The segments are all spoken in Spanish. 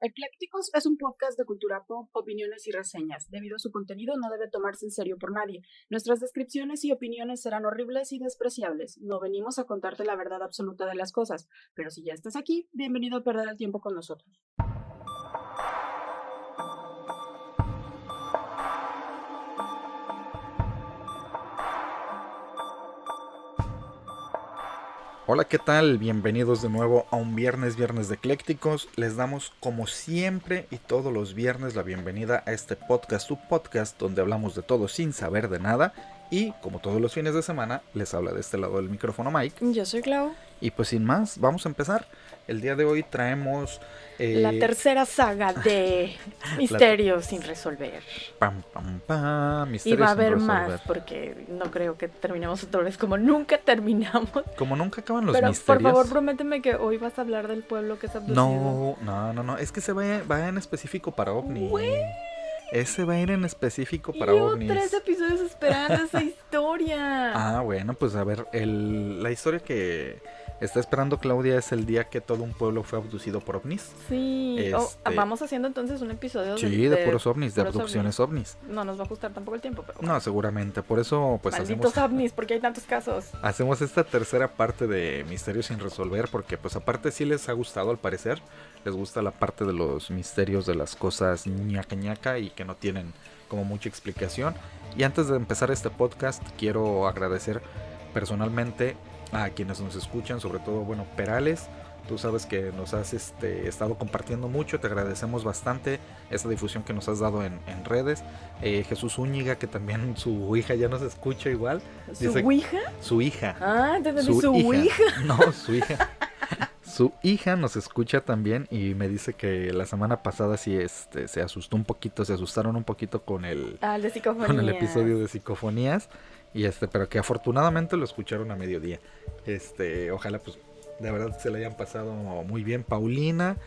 Eclécticos es un podcast de cultura pop, opiniones y reseñas. Debido a su contenido no debe tomarse en serio por nadie. Nuestras descripciones y opiniones serán horribles y despreciables. No venimos a contarte la verdad absoluta de las cosas, pero si ya estás aquí, bienvenido a perder el tiempo con nosotros. Hola, ¿qué tal? Bienvenidos de nuevo a un viernes de Eclécticos. Les damos como siempre y todos los viernes la bienvenida a este podcast, su podcast donde hablamos de todo sin saber de nada. Y como todos los fines de semana, les habla de este lado del micrófono Mike. Yo soy Clau. Y pues sin más, vamos a empezar. El día de hoy traemos... la tercera saga de Misterios sin resolver. Misterios y va a haber sin resolver. más, porque no creo que terminemos otra vez como nunca terminamos. Como nunca acaban los Pero misterios. por favor, prométeme que hoy vas a hablar del pueblo que es abducido. No. Es que se va en específico para OVNI. Ese va a ir en específico para Llevo OVNIs. 3 episodios esperando esa historia. Bueno, pues a ver, la historia que está esperando Claudia es el día que todo un pueblo fue abducido por OVNIs. Sí, vamos haciendo entonces un episodio de puros OVNIs, de abducciones OVNIs. No nos va a ajustar tampoco el tiempo, pero... No, seguramente, por eso pues malditos OVNIs, porque hay tantos casos. Hacemos esta tercera parte de Misterios sin resolver, porque pues aparte sí les ha gustado al parecer. Les gusta la parte de los misterios, de las cosas ñaca y que no tienen como mucha explicación. Y antes de empezar este podcast, quiero agradecer personalmente a quienes nos escuchan, sobre todo, bueno, Perales. Tú sabes que nos has estado compartiendo mucho, te agradecemos bastante esa difusión que nos has dado en redes. Jesús Úñiga, que también su hija ya nos escucha igual. ¿Su hija? Su hija. Ah, su hija. No, su hija. Su hija nos escucha también y me dice que la semana pasada sí se asustaron un poquito con el episodio de psicofonías y pero que afortunadamente lo escucharon a mediodía. Ojalá pues de verdad se le hayan pasado muy bien. Paulina,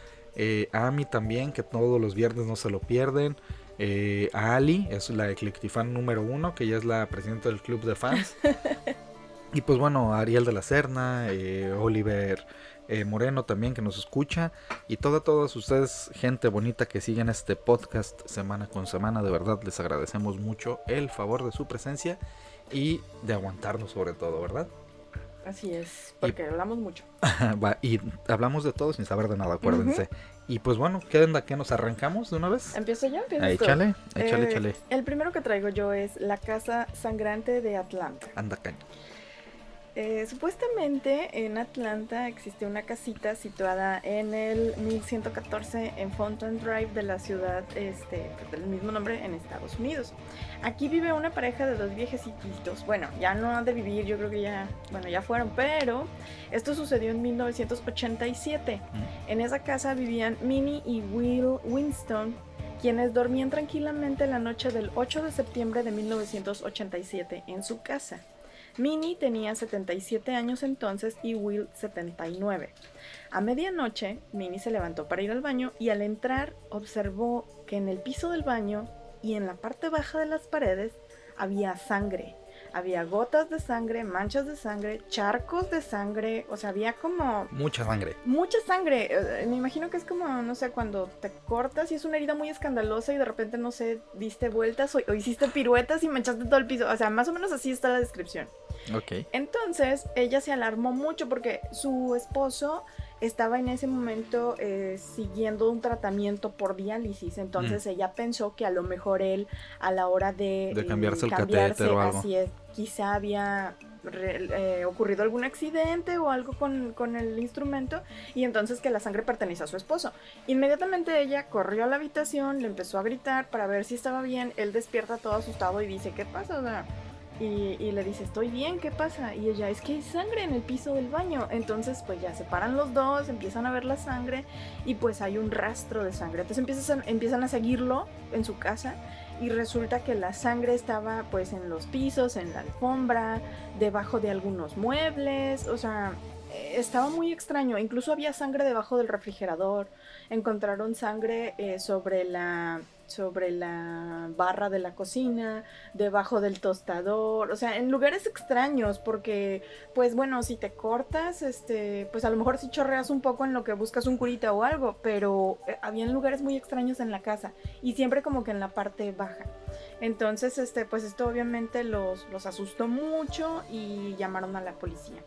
a Ami también, que todos los viernes no se lo pierden. A Ali, es la Eclectifan número 1, que ella es la presidenta del club de fans. Y pues bueno, Ariel de la Serna, Oliver Moreno también, que nos escucha, y todos ustedes, gente bonita que siguen este podcast semana con semana. De verdad les agradecemos mucho el favor de su presencia y de aguantarnos, sobre todo, ¿verdad? Así es, porque hablamos mucho. Y hablamos de todo sin saber de nada, acuérdense. Y pues bueno, ¿qué onda? ¿Qué nos arrancamos de una vez? ¿Empiezo yo? Échale. El primero que traigo yo es la Casa Sangrante de Atlanta. Anda caña. Supuestamente en Atlanta existe una casita situada en el 1114 en Fountain Drive de la ciudad del mismo nombre en Estados Unidos. Aquí vive una pareja de 2 viejecitos. Bueno, ya no han de vivir, yo creo que ya fueron, pero esto sucedió en 1987. En esa casa vivían Minnie y Will Winston, quienes dormían tranquilamente la noche del 8 de septiembre de 1987 en su casa. Minnie tenía 77 años entonces y Will 79. A medianoche, Minnie se levantó para ir al baño y al entrar observó que en el piso del baño y en la parte baja de las paredes había sangre. Había gotas de sangre, manchas de sangre, charcos de sangre, o sea, había como... Mucha sangre. Me imagino que es como, no sé, cuando te cortas y es una herida muy escandalosa y de repente, no sé, diste vueltas o hiciste piruetas y manchaste todo el piso. O sea, más o menos así está la descripción. Ok. Entonces, ella se alarmó mucho porque su esposo estaba en ese momento siguiendo un tratamiento por diálisis. Entonces ella pensó que a lo mejor él, a la hora de cambiarse el catéter o algo, así es, quizá había ocurrido algún accidente o algo con el instrumento, y entonces que la sangre pertenece a su esposo. Inmediatamente ella corrió a la habitación, le empezó a gritar para ver si estaba bien. Él despierta todo asustado y dice, ¿qué pasa? O sea, y le dice, estoy bien, ¿qué pasa? Y ella, es que hay sangre en el piso del baño. Entonces pues ya se paran los dos, empiezan a ver la sangre y pues hay un rastro de sangre. Entonces empiezan a seguirlo en su casa y resulta que la sangre estaba pues en los pisos, en la alfombra, debajo de algunos muebles. O sea, estaba muy extraño. Incluso había sangre debajo del refrigerador. Encontraron sangre sobre la barra de la cocina, debajo del tostador, o sea, en lugares extraños, porque, pues bueno, si te cortas, pues a lo mejor sí chorreas un poco en lo que buscas un curita o algo, pero habían lugares muy extraños en la casa, y siempre como que en la parte baja. Entonces, pues esto obviamente los asustó mucho y llamaron a la policía.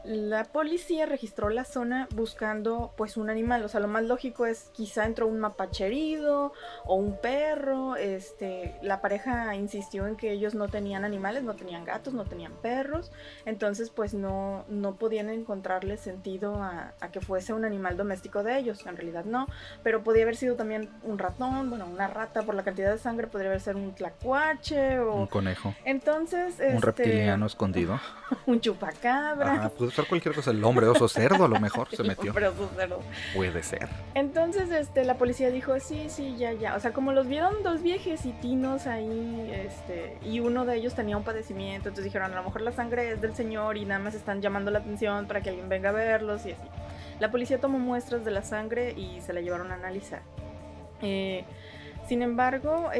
La policía registró la zona buscando pues un animal, o sea, lo más lógico es quizá entró un mapache herido o un perro. La pareja insistió en que ellos no tenían animales, no tenían gatos, no tenían perros, entonces pues no podían encontrarle sentido a que fuese un animal doméstico de ellos. En realidad no, pero podía haber sido también un ratón, bueno, una rata, por la cantidad de sangre podría haber sido un tlacuache o un conejo, entonces un reptiliano escondido, un chupacabra. Ajá, puede ser cualquier cosa. El hombre oso cerdo a lo mejor se metió. El hombre oso cerdo. Puede ser. Entonces la policía dijo, sí, ya. O sea, como los vieron dos viejecitos ahí, y uno de ellos tenía un padecimiento, entonces dijeron, a lo mejor la sangre es del señor y nada más están llamando la atención para que alguien venga a verlos y así. La policía tomó muestras de la sangre y se la llevaron a analizar. Sin embargo,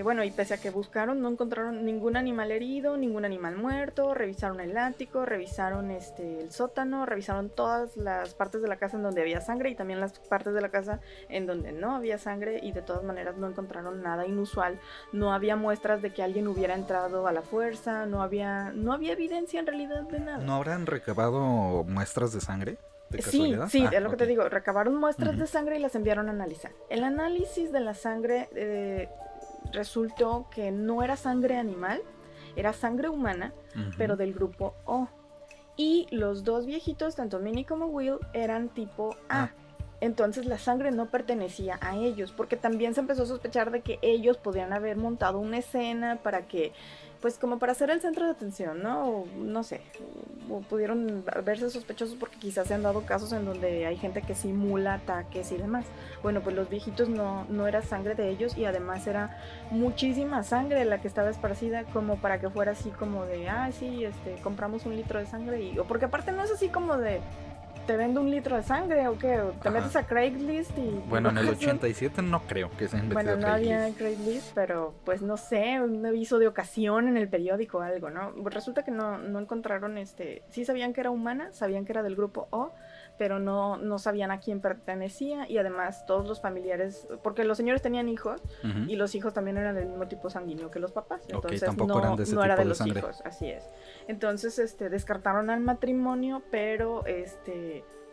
bueno, y pese a que buscaron, no encontraron ningún animal herido, ningún animal muerto. Revisaron el ático, revisaron el sótano, revisaron todas las partes de la casa en donde había sangre y también las partes de la casa en donde no había sangre, y de todas maneras no encontraron nada inusual. No había muestras de que alguien hubiera entrado a la fuerza, no había evidencia en realidad de nada. ¿No habrán recabado muestras de sangre? Sí, es lo que te digo, recabaron muestras de sangre y las enviaron a analizar. El análisis de la sangre resultó que no era sangre animal, era sangre humana, pero del grupo O. Y los dos viejitos, tanto Minnie como Will, eran tipo A. Entonces la sangre no pertenecía a ellos, porque también se empezó a sospechar de que ellos podían haber montado una escena para que, pues como para ser el centro de atención, ¿no? O, no sé, o pudieron verse sospechosos porque quizás se han dado casos en donde hay gente que simula ataques y demás. Bueno, pues los viejitos no era sangre de ellos, y además era muchísima sangre la que estaba esparcida como para que fuera así como de, sí, compramos 1 litro de sangre, o porque aparte no es así como de, ¿te vendo 1 litro de sangre o qué? ¿Te metes a Craigslist? Bueno, en el 87 no creo que se han metido a Craigslist. Bueno, no había Craigslist, pero pues no sé, un aviso de ocasión en el periódico o algo, ¿no? Pues resulta que no encontraron, sí sabían que era humana, sabían que era del grupo O, pero no sabían a quién pertenecía, y además todos los familiares, porque los señores tenían hijos, y los hijos también eran del mismo tipo sanguíneo que los papás, entonces tampoco eran de ese no tipo era de de los sangre. hijos, así es. Entonces descartaron al matrimonio, pero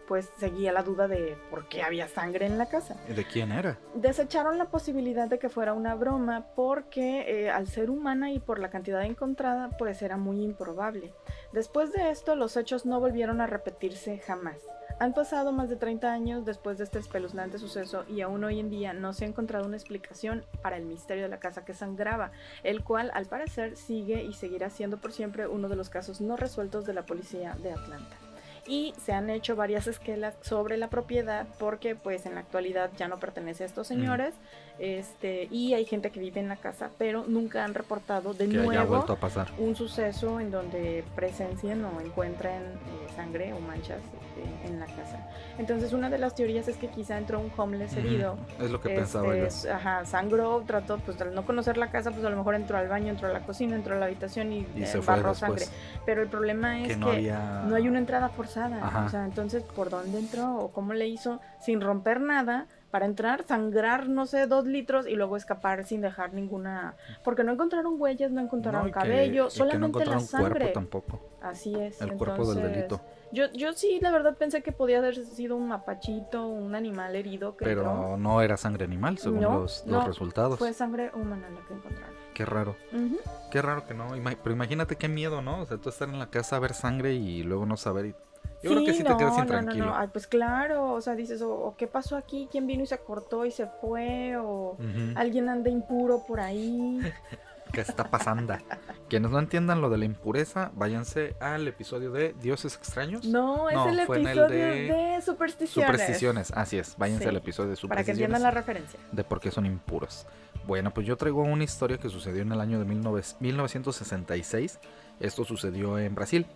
pues seguía la duda de por qué había sangre en la casa. ¿De quién era? Desecharon la posibilidad de que fuera una broma porque al ser humana y por la cantidad encontrada, pues era muy improbable. Después de esto, los hechos no volvieron a repetirse jamás. Han pasado más de 30 años después de este espeluznante suceso, y aún hoy en día no se ha encontrado una explicación para el misterio de la casa que sangraba, el cual al parecer sigue y seguirá siendo por siempre uno de los casos no resueltos de la policía de Atlanta. Y se han hecho varias esquelas sobre la propiedad porque pues en la actualidad ya no pertenece a estos señores, y hay gente que vive en la casa, pero nunca han reportado de nuevo un suceso en donde presencien o encuentren sangre o manchas en la casa. Entonces una de las teorías es que quizá entró un homeless herido. Es lo que pensaba yo. Sangró, trató, pues al no conocer la casa, pues a lo mejor entró al baño, entró a la cocina, entró a la habitación y se embarró sangre. Pero el problema es que no hay una entrada forzada. Ajá. O sea, entonces, ¿por dónde entró o cómo le hizo sin romper nada para entrar, sangrar, no sé, 2 litros y luego escapar sin dejar ninguna? Porque no encontraron huellas, no encontraron cabello, solamente que no la sangre. Cuerpo tampoco. Así es. El cuerpo del delito. Yo sí, la verdad pensé que podía haber sido un mapachito, un animal herido. Pero no era sangre animal, según los resultados. Fue sangre humana la que encontraron. Qué raro. Qué raro que no. Pero imagínate qué miedo, ¿no? O sea, tú estar en la casa a ver sangre y luego no saber. Yo creo que sí te quedas intranquilo. No. Ay, pues claro, o sea, dices, o qué pasó aquí, quién vino y se cortó y se fue, o alguien anda impuro por ahí. ¿Qué está pasando? Quienes no entiendan lo de la impureza, váyanse al episodio de Dioses Extraños. No, es el episodio de Supersticiones. Así es, váyanse al episodio de Supersticiones. Para que entiendan la referencia. De por qué son impuros. Bueno, pues yo traigo una historia que sucedió en el año de 1966. Esto sucedió en Brasil.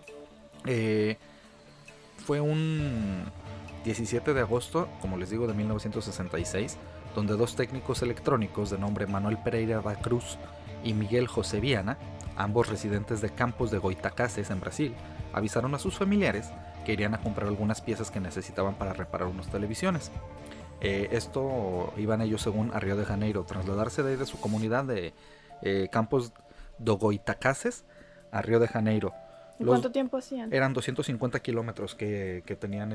fue un 17 de agosto, como les digo, de 1966, donde dos técnicos electrónicos de nombre Manuel Pereira da Cruz y Miguel José Viana, ambos residentes de Campos de Goytacazes en Brasil, avisaron a sus familiares que irían a comprar algunas piezas que necesitaban para reparar unas televisiones. Esto iban ellos según a Río de Janeiro, trasladarse de ahí de su comunidad de Campos de Goytacazes a Río de Janeiro. ¿Cuánto tiempo hacían? Eran 250 kilómetros que tenían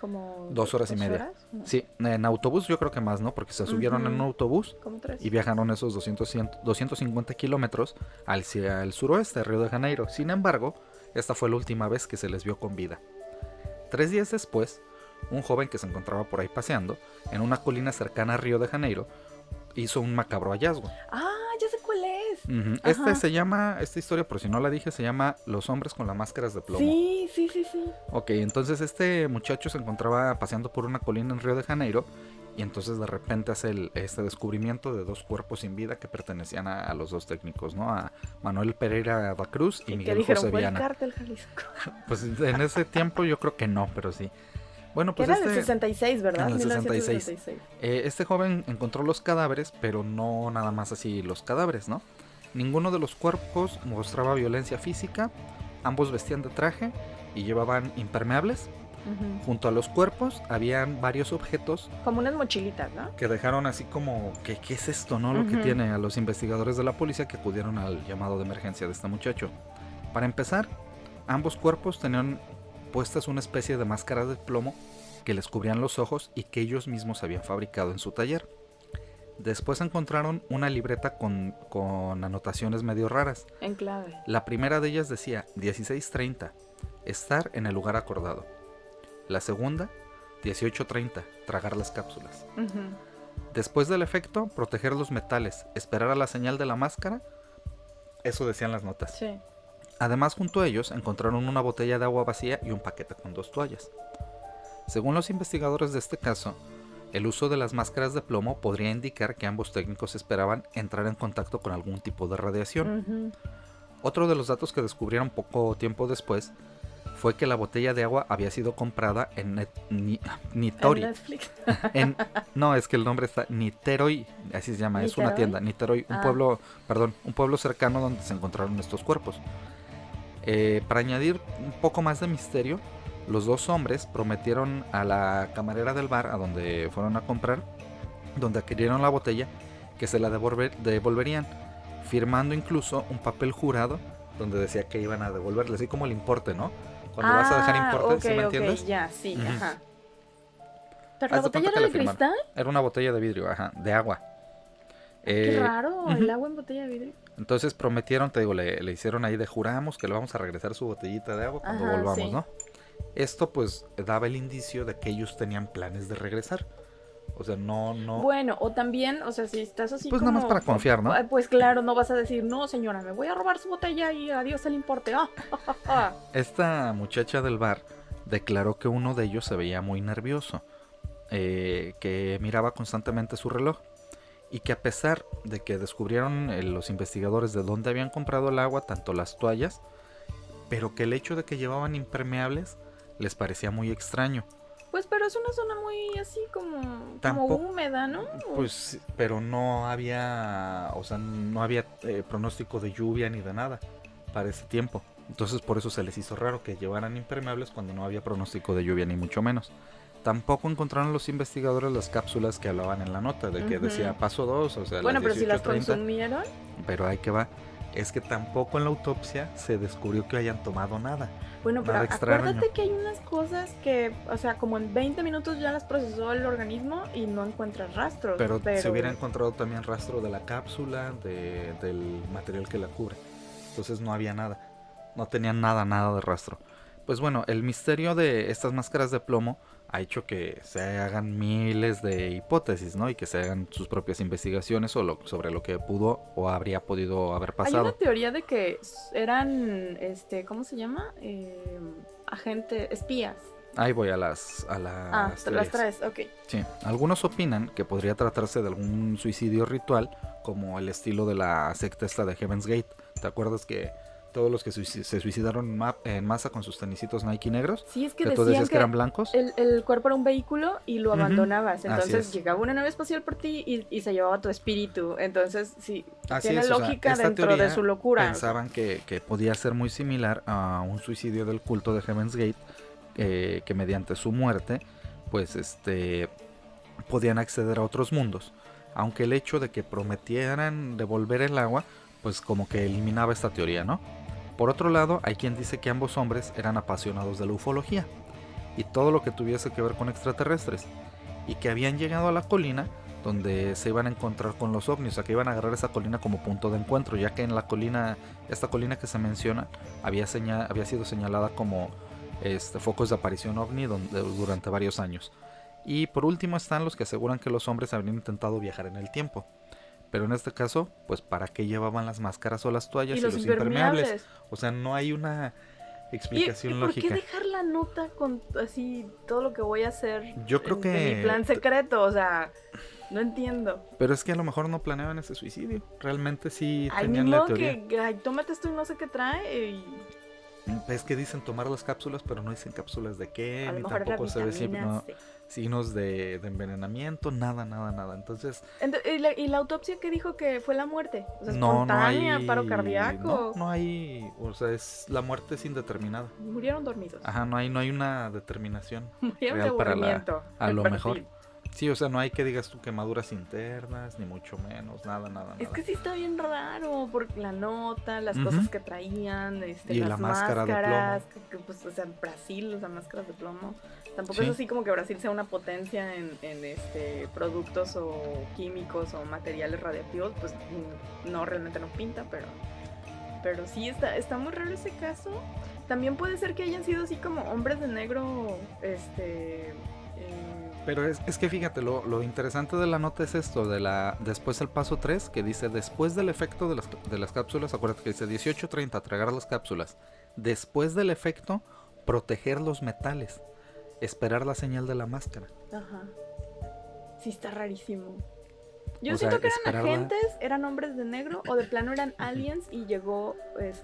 como 2 horas y media. ¿Horas? No. Sí, en autobús yo creo que más, ¿no? Porque se subieron en un autobús como 3. Y viajaron esos 250 kilómetros hacia el suroeste de Río de Janeiro. Sin embargo, esta fue la última vez que se les vio con vida. 3 días después, un joven que se encontraba por ahí paseando, en una colina cercana a Río de Janeiro, hizo un macabro hallazgo. Ah, ya sé cuál es. Esta historia, por si no la dije, se llama Los hombres con las máscaras de plomo. Sí. Ok, entonces este muchacho se encontraba paseando por una colina en Río de Janeiro y entonces de repente hace este descubrimiento de 2 cuerpos sin vida que pertenecían a los 2 técnicos, ¿no? A Manuel Pereira da Cruz y Miguel José Viana. ¿Fue el Cártel Jalisco? Pues en ese tiempo yo creo que no, pero sí. Bueno, pues era del 66, ¿verdad? En el 66. Este joven encontró los cadáveres, pero no nada más así los cadáveres, ¿no? Ninguno de los cuerpos mostraba violencia física, ambos vestían de traje y llevaban impermeables. Junto a los cuerpos habían varios objetos. Como unas mochilitas, ¿no? Que dejaron así como, ¿qué es esto, no? Lo que tiene a los investigadores de la policía que acudieron al llamado de emergencia de este muchacho. Para empezar, ambos cuerpos tenían puestas una especie de máscaras de plomo que les cubrían los ojos y que ellos mismos habían fabricado en su taller. Después encontraron una libreta con anotaciones medio raras. En clave. La primera de ellas decía 16:30, estar en el lugar acordado. La segunda, 18:30, tragar las cápsulas. Después del efecto, proteger los metales, esperar a la señal de la máscara. Eso decían las notas. Sí. Además, junto a ellos encontraron una botella de agua vacía y un paquete con 2 toallas. Según los investigadores de este caso, el uso de las máscaras de plomo podría indicar que ambos técnicos esperaban entrar en contacto con algún tipo de radiación. Otro de los datos que descubrieron poco tiempo después fue que la botella de agua había sido comprada en Nitori. ¿En Netflix? No, es que el nombre está Niteroi, así se llama, es una tienda, Niteroi, un pueblo cercano donde se encontraron estos cuerpos. Para añadir un poco más de misterio, los 2 hombres prometieron a la camarera del bar a donde fueron a comprar, donde adquirieron la botella, que se la devolverían, firmando incluso un papel jurado donde decía que iban a devolverle, así como el importe, ¿no? Cuando vas a dejar importe, ¿sí me entiendes? Ya, sí, ajá. ¿Pero la botella era de cristal? Era una botella de vidrio, de agua. Qué raro, el agua en botella de vidrio. Entonces prometieron, te digo, le hicieron ahí de juramos que le vamos a regresar su botellita de agua cuando volvamos, ¿no? Esto pues daba el indicio de que ellos tenían planes de regresar. O sea, no... Bueno, o también, o sea, si estás así pues como... nada más para confiar, ¿no? Pues claro, no vas a decir, no señora, me voy a robar su botella y adiós el importe. Esta muchacha del bar declaró que uno de ellos se veía muy nervioso, que miraba constantemente su reloj, y que a pesar de que descubrieron los investigadores de dónde habían comprado el agua, tanto las toallas, pero que el hecho de que llevaban impermeables les parecía muy extraño. Pues pero es una zona muy así como húmeda, ¿no? Pues, pero no había, o sea, no había pronóstico de lluvia ni de nada para ese tiempo. Entonces por eso se les hizo raro que llevaran impermeables cuando no había pronóstico de lluvia ni mucho menos. Tampoco encontraron los investigadores las cápsulas que hablaban en la nota, de que decía paso 2, o sea, bueno, las 18:30, pero si las consumieron. Pero ahí que va, es que tampoco en la autopsia se descubrió que hayan tomado nada. Bueno, pero extraño. Acuérdate que hay unas cosas que, o sea, como en 20 minutos ya las procesó el organismo y no encuentras rastros. Pero se hubiera encontrado también rastro de la cápsula, del material que la cubre. Entonces no había nada. No tenían nada de rastro. Pues bueno, el misterio de estas máscaras de plomo ha hecho que se hagan miles de hipótesis, ¿no? Y que se hagan sus propias investigaciones sobre lo que pudo o habría podido haber pasado. Hay una teoría de que eran, ¿cómo se llama? Espías. Ahí voy a las las traes, ok. Sí, algunos opinan que podría tratarse de algún suicidio ritual, como el estilo de la secta esta de Heaven's Gate. ¿Te acuerdas que todos los que se suicidaron en masa con sus tenisitos Nike negros. Sí, es que tú decías que eran blancos. El cuerpo era un vehículo y lo abandonabas. Entonces llegaba una nave espacial por ti y se llevaba tu espíritu. Entonces, sí, tiene lógica dentro de su locura. Pensaban que podía ser muy similar a un suicidio del culto de Heaven's Gate, que mediante su muerte, pues podían acceder a otros mundos. Aunque el hecho de que prometieran devolver el agua, pues como que eliminaba esta teoría, ¿no? Por otro lado, hay quien dice que ambos hombres eran apasionados de la ufología y todo lo que tuviese que ver con extraterrestres, y que habían llegado a la colina donde se iban a encontrar con los ovnis, o sea que iban a agarrar esa colina como punto de encuentro, ya que en la colina, esta colina que se menciona, había sido señalada como focos de aparición ovni durante varios años. Y por último están los que aseguran que los hombres habían intentado viajar en el tiempo. Pero en este caso, pues ¿para qué llevaban las máscaras o las toallas y los impermeables? O sea, no hay una explicación lógica. ¿Y por qué dejar la nota con así todo lo que voy a hacer? Yo creo que mi plan secreto, o sea, no entiendo. Pero es que a lo mejor no planeaban ese suicidio. Realmente sí tenían la teoría. Tómate esto y no sé qué trae. Es que dicen tomar las cápsulas, pero no dicen cápsulas de qué, ni tampoco se ve signos de envenenamiento, nada. Entonces, ¿y la autopsia qué dijo que fue la muerte? O sea, espontánea, no hay, paro cardíaco. No hay, o sea, la muerte es indeterminada. Murieron dormidos. Ajá, no hay una determinación murieron real de aburrimiento. A lo mejor. Sí, o sea, no hay que digas tú quemaduras internas, ni mucho menos, nada. Es que sí está bien raro, porque la nota, las cosas que traían, y las la máscara máscaras, de plomo. que pues, o sea, Brasil, o sea, máscaras de plomo. Tampoco es así como que Brasil sea una potencia en productos o químicos o materiales radioactivos, pues no, realmente no pinta, pero sí está muy raro ese caso. También puede ser que hayan sido así como hombres de negro, Pero es que fíjate, lo interesante de la nota es esto, después el paso 3, que dice, después del efecto de las cápsulas, acuérdate que dice 18:30, tragar las cápsulas. Después del efecto, proteger los metales, esperar la señal de la máscara. Ajá. Sí, está rarísimo. Yo siento que eran agentes, eran hombres de negro, o de plano eran aliens y llegó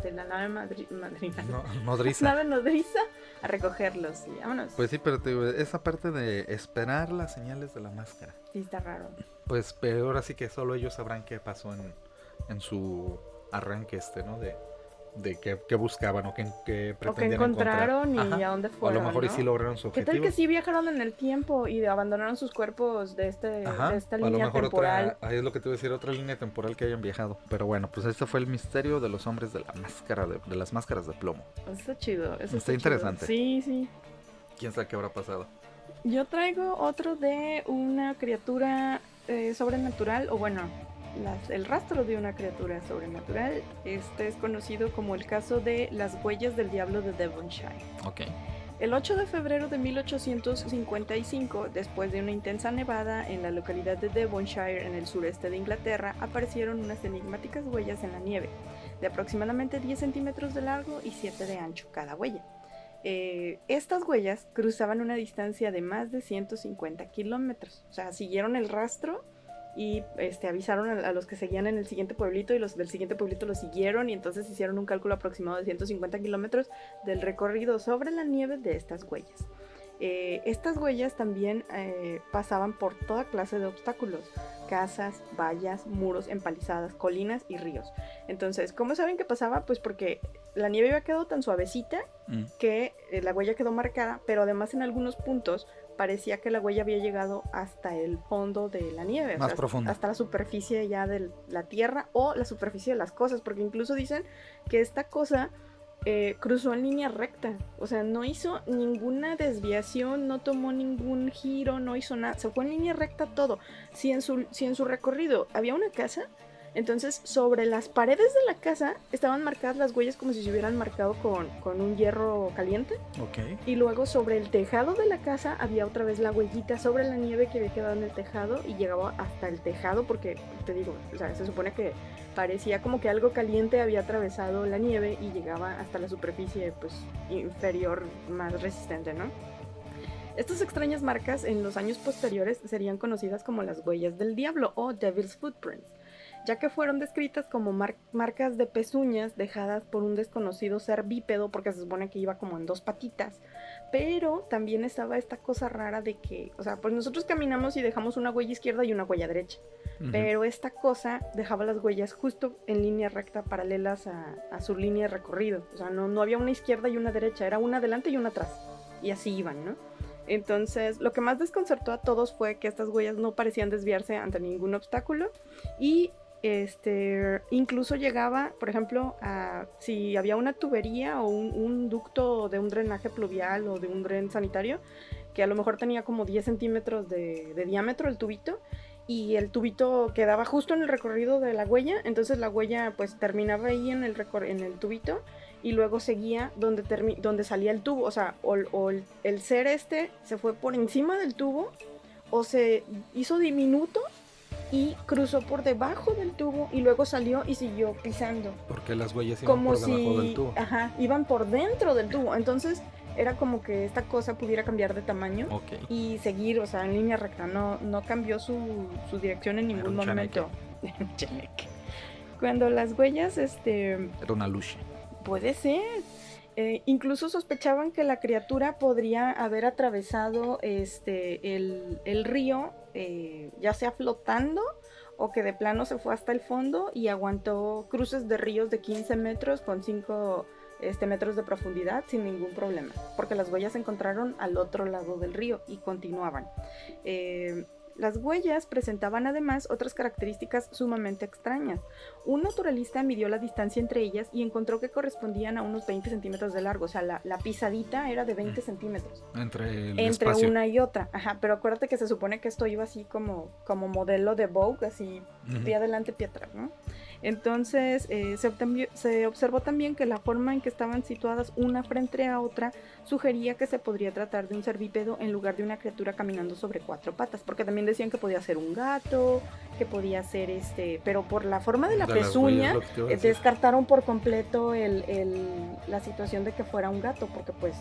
la nave nodriza. Nave nodriza a recogerlos y vámonos. Pues sí, pero te digo, esa parte de esperar las señales de la máscara. Sí, está raro. Pues pero ahora sí que solo ellos sabrán qué pasó en su arranque ¿no? De qué buscaban o qué pretendían encontraron encontrar. Y a dónde fueron. A lo mejor ¿no? Y sí lograron su objetivo. ¿Qué tal que sí viajaron en el tiempo y abandonaron sus cuerpos de esta línea temporal? Ahí es lo que te voy a decir, otra línea temporal que hayan viajado. Pero bueno, pues este fue el misterio de los hombres de la máscara de las máscaras de plomo. Está chido. Está interesante. Sí. ¿Quién sabe qué habrá pasado? Yo traigo otro de una criatura sobrenatural, o bueno, el rastro de una criatura sobrenatural. Este es conocido como el caso de las huellas del diablo de Devonshire. Ok. El 8 de febrero de 1855, después de una intensa nevada en la localidad de Devonshire, en el sureste de Inglaterra, aparecieron unas enigmáticas huellas en la nieve, de aproximadamente 10 centímetros de largo y 7 de ancho cada huella. Estas huellas cruzaban una distancia de más de 150 kilómetros. O sea, siguieron el rastro y avisaron a los que seguían en el siguiente pueblito, y los del siguiente pueblito lo siguieron, y entonces hicieron un cálculo aproximado de 150 kilómetros del recorrido sobre la nieve de estas huellas. Estas huellas también pasaban por toda clase de obstáculos: casas, vallas, muros, empalizadas, colinas y ríos. Entonces, ¿cómo saben que pasaba? Pues porque la nieve había quedado tan suavecita que la huella quedó marcada, pero además en algunos puntos parecía que la huella había llegado hasta el fondo de la nieve, más profundo, hasta la superficie ya de la tierra o la superficie de las cosas, porque incluso dicen que esta cosa cruzó en línea recta, o sea, no hizo ninguna desviación, no tomó ningún giro, no hizo nada, se fue en línea recta todo. Si en su recorrido había una casa, entonces sobre las paredes de la casa estaban marcadas las huellas como si se hubieran marcado con un hierro caliente. Okay. Y luego sobre el tejado de la casa había otra vez la huellita sobre la nieve que había quedado en el tejado y llegaba hasta el tejado, porque te digo, o sea, se supone que parecía como que algo caliente había atravesado la nieve y llegaba hasta la superficie pues inferior más resistente, ¿no? Estas extrañas marcas en los años posteriores serían conocidas como las huellas del diablo o Devil's Footprints. ya que fueron descritas como marcas de pezuñas dejadas por un desconocido ser bípedo, porque se supone que iba como en 2 patitas. Pero también estaba esta cosa rara de que, o sea, pues nosotros caminamos y dejamos una huella izquierda y una huella derecha. Pero esta cosa dejaba las huellas justo en línea recta, paralelas a su línea de recorrido. O sea, no había una izquierda y una derecha, era una adelante y una atrás. Y así iban, ¿no? Entonces, lo que más desconcertó a todos fue que estas huellas no parecían desviarse ante ningún obstáculo. Y incluso llegaba, por ejemplo, si había una tubería o un ducto de un drenaje pluvial o de un dren sanitario, que a lo mejor tenía como 10 centímetros de diámetro el tubito, y el tubito quedaba justo en el recorrido de la huella, entonces la huella pues terminaba ahí en el tubito y luego seguía donde salía el tubo, o sea, o el ser se fue por encima del tubo o se hizo diminuto y cruzó por debajo del tubo y luego salió y siguió pisando. Porque las huellas iban por debajo del tubo. Ajá, iban por dentro del tubo, entonces era como que esta cosa pudiera cambiar de tamaño y seguir, o sea, en línea recta, no cambió su dirección en ningún momento. Cuando las huellas, Era una lucha. Puede ser. Incluso sospechaban que la criatura podría haber atravesado el río, ya sea flotando o que de plano se fue hasta el fondo y aguantó cruces de ríos de 15 metros con 5 metros de profundidad sin ningún problema, porque las huellas se encontraron al otro lado del río y continuaban. Las huellas presentaban además otras características sumamente extrañas. Un naturalista midió la distancia entre ellas y encontró que correspondían a unos 20 centímetros de largo, o sea, la pisadita era de 20 centímetros. Entre una y otra, ajá, pero acuérdate que se supone que esto iba así como modelo de Vogue, así pie adelante, pie atrás, ¿no? Entonces se observó también que la forma en que estaban situadas una frente a otra sugería que se podría tratar de un ser bípedo en lugar de una criatura caminando sobre 4 patas, porque también decían que podía ser un gato, que podía ser pero por la forma de la pezuña descartaron por completo la situación de que fuera un gato, porque pues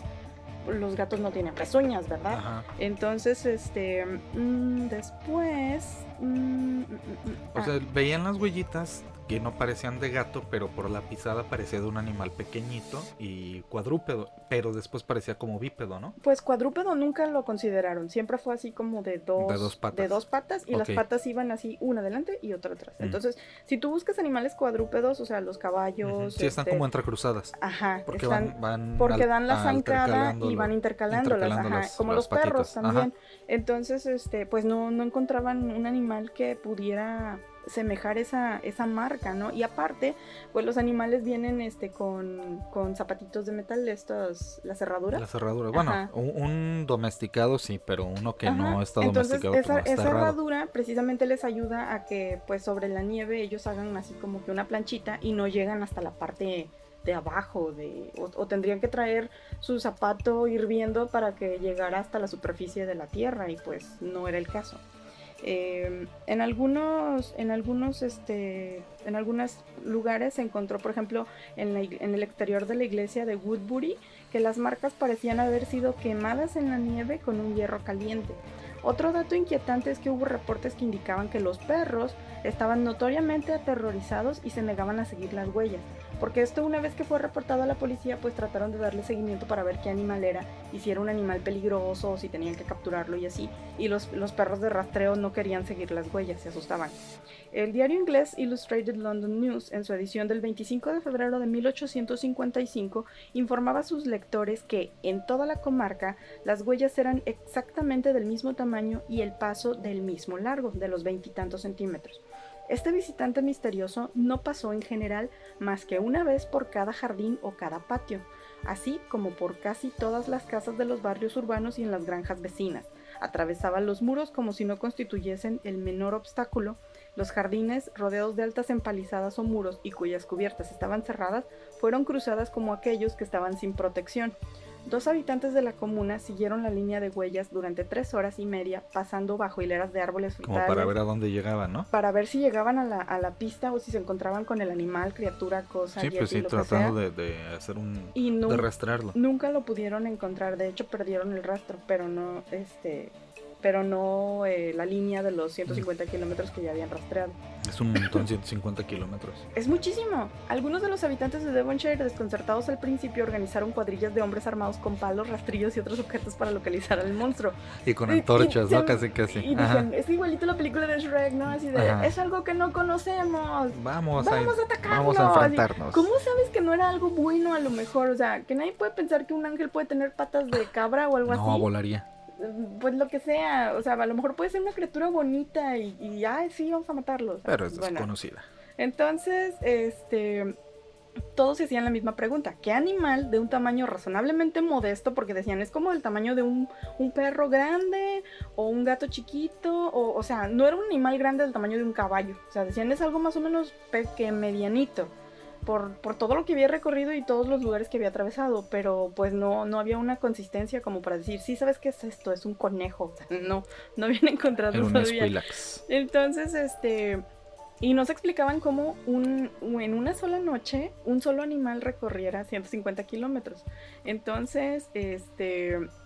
los gatos no tienen pezuñas, ¿verdad? Ajá. Entonces, después... o sea, veían las huellitas que no parecían de gato, pero por la pisada parecía de un animal pequeñito y cuadrúpedo, pero después parecía como bípedo, ¿no? Pues cuadrúpedo nunca lo consideraron, siempre fue así como de dos patas y las patas iban así, una adelante y otra atrás. Entonces, si tú buscas animales cuadrúpedos, o sea, los caballos... Sí, están como entrecruzadas. Ajá, porque dan Las cerraduras, bueno, un domesticado sí, pero uno que no está domesticado. Entonces esa herradura precisamente les ayuda a que pues sobre la nieve ellos hagan así como que una planchita y no llegan hasta la parte de abajo, o tendrían que traer su zapato hirviendo para que llegara hasta la superficie de la tierra y pues no era el caso. En algunos lugares se encontró, por ejemplo, en el exterior de la iglesia de Woodbury, que las marcas parecían haber sido quemadas en la nieve con un hierro caliente. Otro dato inquietante es que hubo reportes que indicaban que los perros estaban notoriamente aterrorizados y se negaban a seguir las huellas, porque esto, una vez que fue reportado a la policía, pues trataron de darle seguimiento para ver qué animal era y si era un animal peligroso o si tenían que capturarlo y así, y los perros de rastreo no querían seguir las huellas, se asustaban. El diario inglés Illustrated London News, en su edición del 25 de febrero de 1855, informaba a sus lectores que en toda la comarca las huellas eran exactamente del mismo tamaño y el paso del mismo largo, de los 20 y tantos centímetros. Este visitante misterioso no pasó en general más que una vez por cada jardín o cada patio, así como por casi todas las casas de los barrios urbanos y en las granjas vecinas. Atravesaba los muros como si no constituyesen el menor obstáculo. Los jardines, rodeados de altas empalizadas o muros y cuyas cubiertas estaban cerradas, fueron cruzadas como aquellos que estaban sin protección. 2 habitantes de la comuna siguieron la línea de huellas durante 3 horas y media, pasando bajo hileras de árboles frutales. Como para ver a dónde llegaban, ¿no? Para ver si llegaban a la pista o si se encontraban con el animal, criatura, cosa. Sí, pues sí, tratando de hacer de rastrearlo. Nunca lo pudieron encontrar, de hecho perdieron el rastro, pero no, pero no la línea de los 150 kilómetros que ya habían rastreado. Es un montón, 150 kilómetros. Es muchísimo. Algunos de los habitantes de Devonshire, desconcertados al principio, organizaron cuadrillas de hombres armados con palos, rastrillos y otros objetos para localizar al monstruo. Y con antorchas, ¿no? Casi. Y dicen, es igualito la película de Shrek, ¿no? Así de, es algo que no conocemos. Vamos a atacarlo. Vamos a enfrentarnos. Así, ¿cómo sabes que no era algo bueno a lo mejor? O sea, que nadie puede pensar que un ángel puede tener patas de cabra o algo así. No, volaría. Pues lo que sea, o sea, a lo mejor puede ser una criatura bonita y sí, vamos a matarlo. Pero es desconocida. Entonces, todos se hacían la misma pregunta. ¿Qué animal de un tamaño razonablemente modesto? Porque decían, es como del tamaño de un perro grande o un gato chiquito. O sea, no era un animal grande del tamaño de un caballo. O sea, decían, es algo más o menos medianito. Por todo lo que había recorrido y todos los lugares que había atravesado, pero pues no había una consistencia como para decir, sí, ¿sabes qué es esto? Es un conejo. O sea, no habían encontrado todavía. Entonces, y nos explicaban cómo en una sola noche un solo animal recorriera 150 kilómetros. Entonces,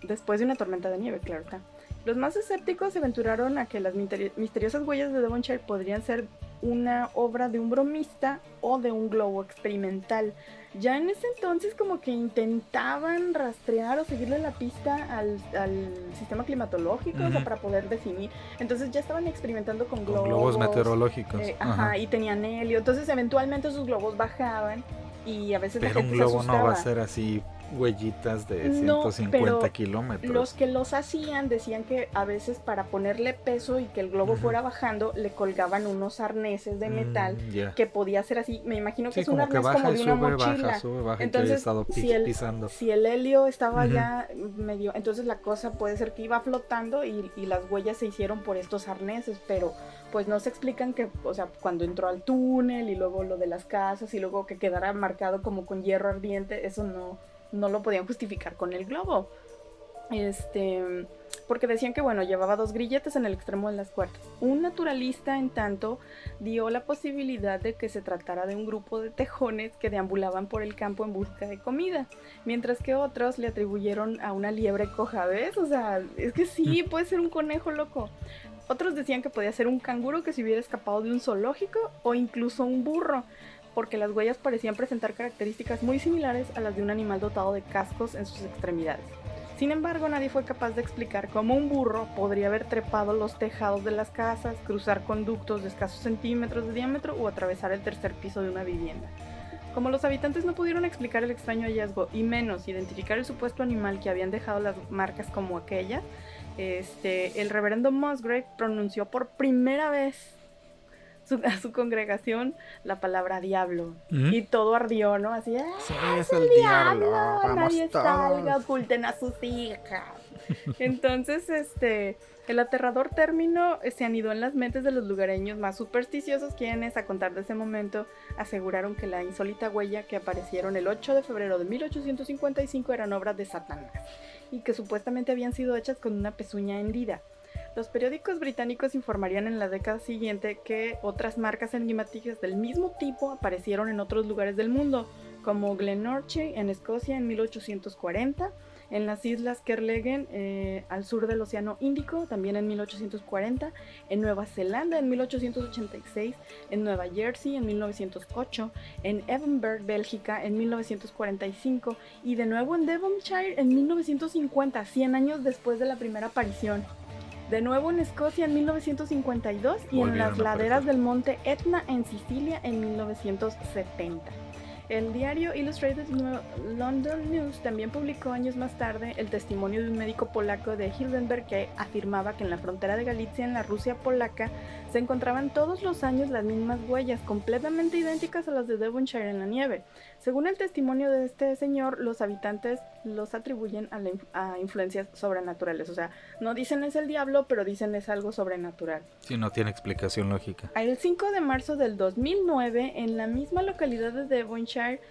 después de una tormenta de nieve, claro está. Los más escépticos se aventuraron a que las misteriosas huellas de Devonshire podrían ser una obra de un bromista o de un globo experimental. Ya en ese entonces como que intentaban rastrear o seguirle la pista al sistema climatológico, o sea, para poder definir. Entonces ya estaban experimentando con globos meteorológicos. Y tenían helio. Entonces eventualmente esos globos bajaban y a veces la gente se asustaba. Pero un globo no va a ser así huellitas de 150 kilómetros. Los que los hacían decían que a veces para ponerle peso y que el globo fuera bajando, le colgaban unos arneses de metal que podía ser así. Me imagino que es un arnés como de una mochila. Baja, entonces, pisando. si el helio estaba ya medio, entonces la cosa puede ser que iba flotando y las huellas se hicieron por estos arneses, pero pues no se explican que, o sea, cuando entró al túnel y luego lo de las casas y luego que quedara marcado como con hierro ardiente, eso no lo podían justificar con el globo. Porque decían que, bueno, llevaba 2 grilletes en el extremo de las cuerdas. Un naturalista, en tanto, dio la posibilidad de que se tratara de un grupo de tejones que deambulaban por el campo en busca de comida, mientras que otros le atribuyeron a una liebre coja, ¿ves? O sea, es que sí, puede ser un conejo loco. Otros decían que podía ser un canguro que se hubiera escapado de un zoológico o incluso un burro, porque las huellas parecían presentar características muy similares a las de un animal dotado de cascos en sus extremidades. Sin embargo, nadie fue capaz de explicar cómo un burro podría haber trepado los tejados de las casas, cruzar conductos de escasos centímetros de diámetro o atravesar el tercer piso de una vivienda. Como los habitantes no pudieron explicar el extraño hallazgo y menos identificar el supuesto animal que habían dejado las marcas como aquellas, el reverendo Musgrave pronunció por primera vez a su congregación la palabra diablo. Y todo ardió, ¿no? Así, sí, es el diablo. Nadie salga, oculten a sus hijas. Entonces, el aterrador término se anidó en las mentes de los lugareños más supersticiosos, quienes, a contar de ese momento, aseguraron que la insólita huella que aparecieron el 8 de febrero de 1855 eran obras de Satanás y que supuestamente habían sido hechas con una pezuña hendida. Los periódicos británicos informarían en la década siguiente que otras marcas enigmáticas del mismo tipo aparecieron en otros lugares del mundo, como Glenorchy en Escocia en 1840, en las islas Kerguelen al sur del Océano Índico también en 1840, en Nueva Zelanda en 1886, en Nueva Jersey en 1908, en Edinburgh, Bélgica en 1945 y de nuevo en Devonshire en 1950, 100 años después de la primera aparición. De nuevo en Escocia en 1952 y en las laderas del monte Etna en Sicilia en 1970. El diario Illustrated London News también publicó años más tarde el testimonio de un médico polaco de Hildenberg que afirmaba que en la frontera de Galicia, en la Rusia polaca, se encontraban todos los años las mismas huellas, completamente idénticas a las de Devonshire en la nieve. Según el testimonio de este señor, los habitantes los atribuyen a influencias sobrenaturales. O sea, no dicen es el diablo, pero dicen es algo sobrenatural. Sí, no tiene explicación lógica. El 5 de marzo del 2009, en la misma localidad de Devonshire,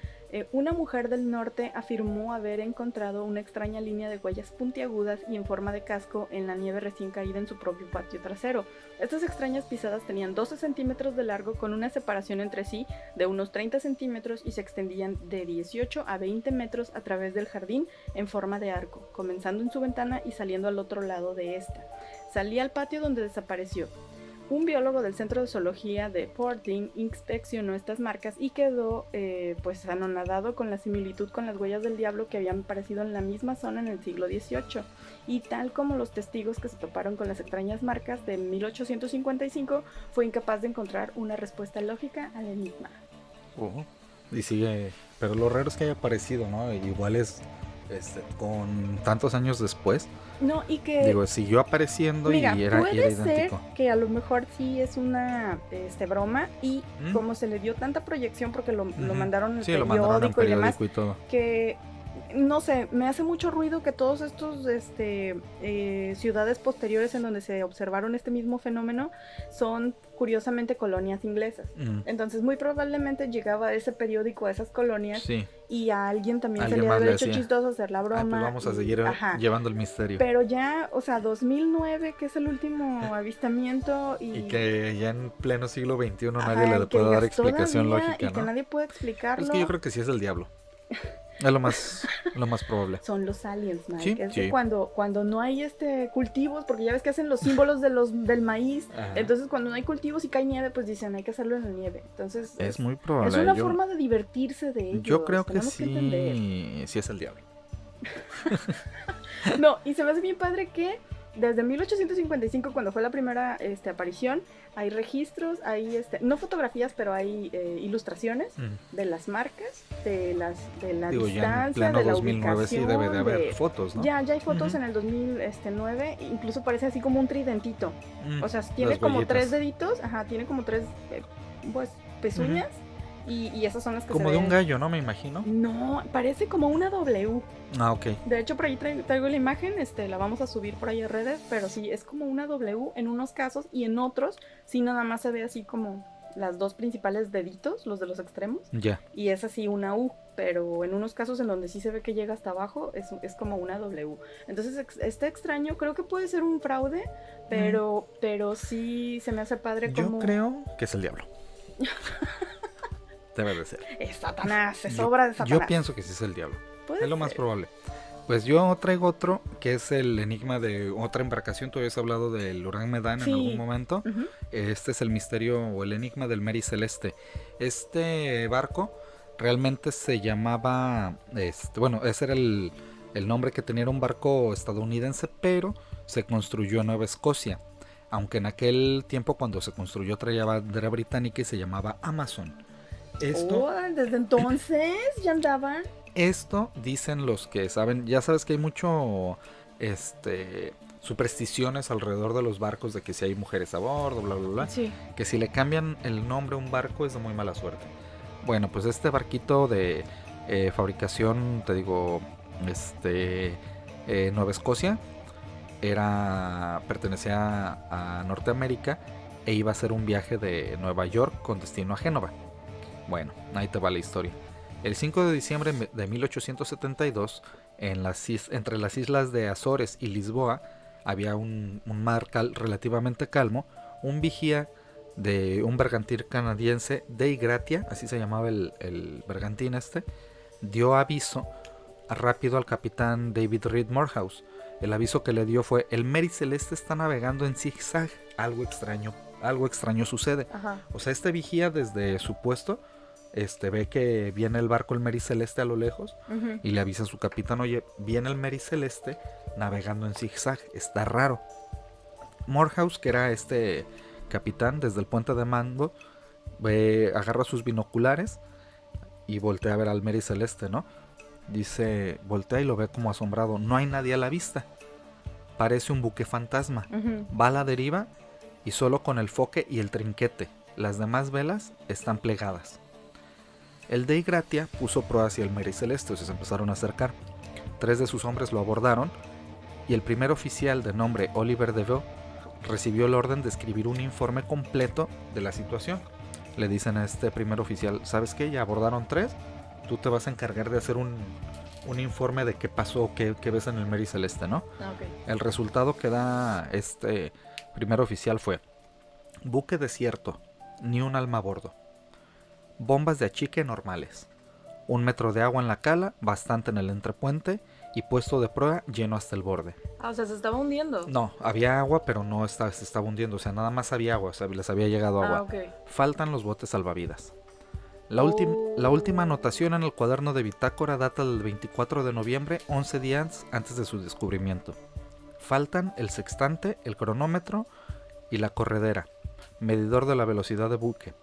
Una mujer del norte afirmó haber encontrado una extraña línea de huellas puntiagudas y en forma de casco en la nieve recién caída en su propio patio trasero. Estas extrañas pisadas tenían 12 centímetros de largo con una separación entre sí de unos 30 centímetros y se extendían de 18 a 20 metros a través del jardín en forma de arco, comenzando en su ventana y saliendo al otro lado de esta. Salía al patio donde desapareció. Un biólogo del Centro de Zoología de Portland inspeccionó estas marcas y quedó pues anonadado con la similitud con las huellas del diablo que habían aparecido en la misma zona en el siglo XVIII. Y tal como los testigos que se toparon con las extrañas marcas de 1855, fue incapaz de encontrar una respuesta lógica al enigma. Y sigue, pero lo raro es que haya aparecido, ¿no? Igual es con tantos años después. No, y que... Digo, siguió apareciendo. Mira, y era puede idéntico. Ser que a lo mejor sí es una broma y como se le dio tanta proyección porque lo mandaron en el periódico y todo. Que, no sé, me hace mucho ruido que todos estos ciudades posteriores en donde se observaron este mismo fenómeno son curiosamente colonias inglesas. Entonces muy probablemente llegaba ese periódico a esas colonias y a alguien también se le había hecho chistoso hacer la broma. Pues vamos a seguir llevando el misterio. Pero ya, o sea, 2009, que es el último avistamiento y que ya en pleno siglo XXI nadie le puede dar explicación lógica, ¿no? Y que nadie puede explicarlo. Es que yo creo que sí es el diablo. Es lo más probable. Son los aliens, Mike. Sí, es que cuando no hay cultivos, porque ya ves que hacen los símbolos del maíz. Ajá. Entonces cuando no hay cultivos y cae nieve, pues dicen hay que hacerlo en la nieve. Entonces es muy probable. Es una forma de divertirse de ellos. Yo creo que sí es el diablo. No, y se me hace bien padre que desde 1855, cuando fue la primera aparición, hay registros, hay no fotografías, pero hay ilustraciones de las marcas, de la distancia, ya en pleno de la 2009 ubicación. Sí debe de haber fotos, ¿no? Ya hay fotos en el 2009, incluso parece así como un tridentito. O sea, tiene como 3 deditos, tiene como 3 pezuñas. Y esas son las que como de un gallo, ¿no? Me imagino. No, parece como una W. Ok. De hecho, por ahí traigo la imagen, la vamos a subir por ahí a redes, pero sí, es como una W en unos casos y en otros sí nada más se ve así como las dos principales deditos, los de los extremos. Ya. Y es así una U, pero en unos casos en donde sí se ve que llega hasta abajo es como una W. Entonces está extraño, creo que puede ser un fraude, pero sí se me hace padre como... Yo creo que es el diablo. Debe de ser. Es Satanás, es obra de Satanás. Yo pienso que sí es el diablo. Es lo más probable. Pues yo traigo otro, que es el enigma de otra embarcación. Tú habías hablado del Huracán Medán en algún momento. Este es el misterio o el enigma del Mary Celeste. Este barco realmente se llamaba... ese era el nombre que tenía, un barco estadounidense, pero se construyó en Nueva Escocia. Aunque en aquel tiempo cuando se construyó traía bandera británica y se llamaba Amazon. Desde entonces ya andaban. Esto dicen los que saben. Ya sabes que hay mucho supersticiones alrededor de los barcos, de que si hay mujeres a bordo, bla bla bla. Sí. Que si le cambian el nombre a un barco es de muy mala suerte. Bueno, pues este barquito de fabricación, te digo, Nueva Escocia, pertenecía a Norteamérica e iba a hacer un viaje de Nueva York con destino a Génova. Bueno, ahí te va la historia. El 5 de diciembre de 1872, entre las islas de Azores y Lisboa, había un mar relativamente calmo. Un vigía de un bergantín canadiense, Dei Gratia, así se llamaba el bergantín dio aviso rápido al capitán David Reed Morehouse. El aviso que le dio fue: el Mary Celeste está navegando en zigzag. Algo extraño sucede. Ajá. O sea, este vigía desde su puesto ve que viene el barco, el Mary Celeste, a lo lejos, y le avisa a su capitán: oye, viene el Mary Celeste navegando en zigzag, está raro. Morehouse, que era capitán, desde el puente de mando, agarra sus binoculares y voltea a ver al Mary Celeste, ¿no? Dice, voltea y lo ve como asombrado. No hay nadie a la vista. Parece un buque fantasma. Va a la deriva y solo con el foque y el trinquete. Las demás velas están plegadas. El Dei Gratia puso proa hacia el Mary Celeste, o sea, se empezaron a acercar. 3 de sus hombres lo abordaron y el primer oficial, de nombre Oliver Deveau, recibió la orden de escribir un informe completo de la situación. Le dicen a este primer oficial: ¿sabes qué? Ya abordaron 3, tú te vas a encargar de hacer un informe de qué pasó, qué ves en el Mary Celeste, ¿no? Okay. El resultado que da este primer oficial fue: buque desierto, ni un alma a bordo. Bombas de achique normales. 1 metro de agua en la cala, bastante en el entrepuente y puesto de proa lleno hasta el borde. O sea, se estaba hundiendo. No, había agua, pero no se estaba hundiendo. O sea, nada más había agua, o sea, les había llegado agua. Okay. Faltan los botes salvavidas. La última anotación en el cuaderno de bitácora data del 24 de noviembre, 11 días antes de su descubrimiento. Faltan el sextante, el cronómetro y la corredera, medidor de la velocidad de buque.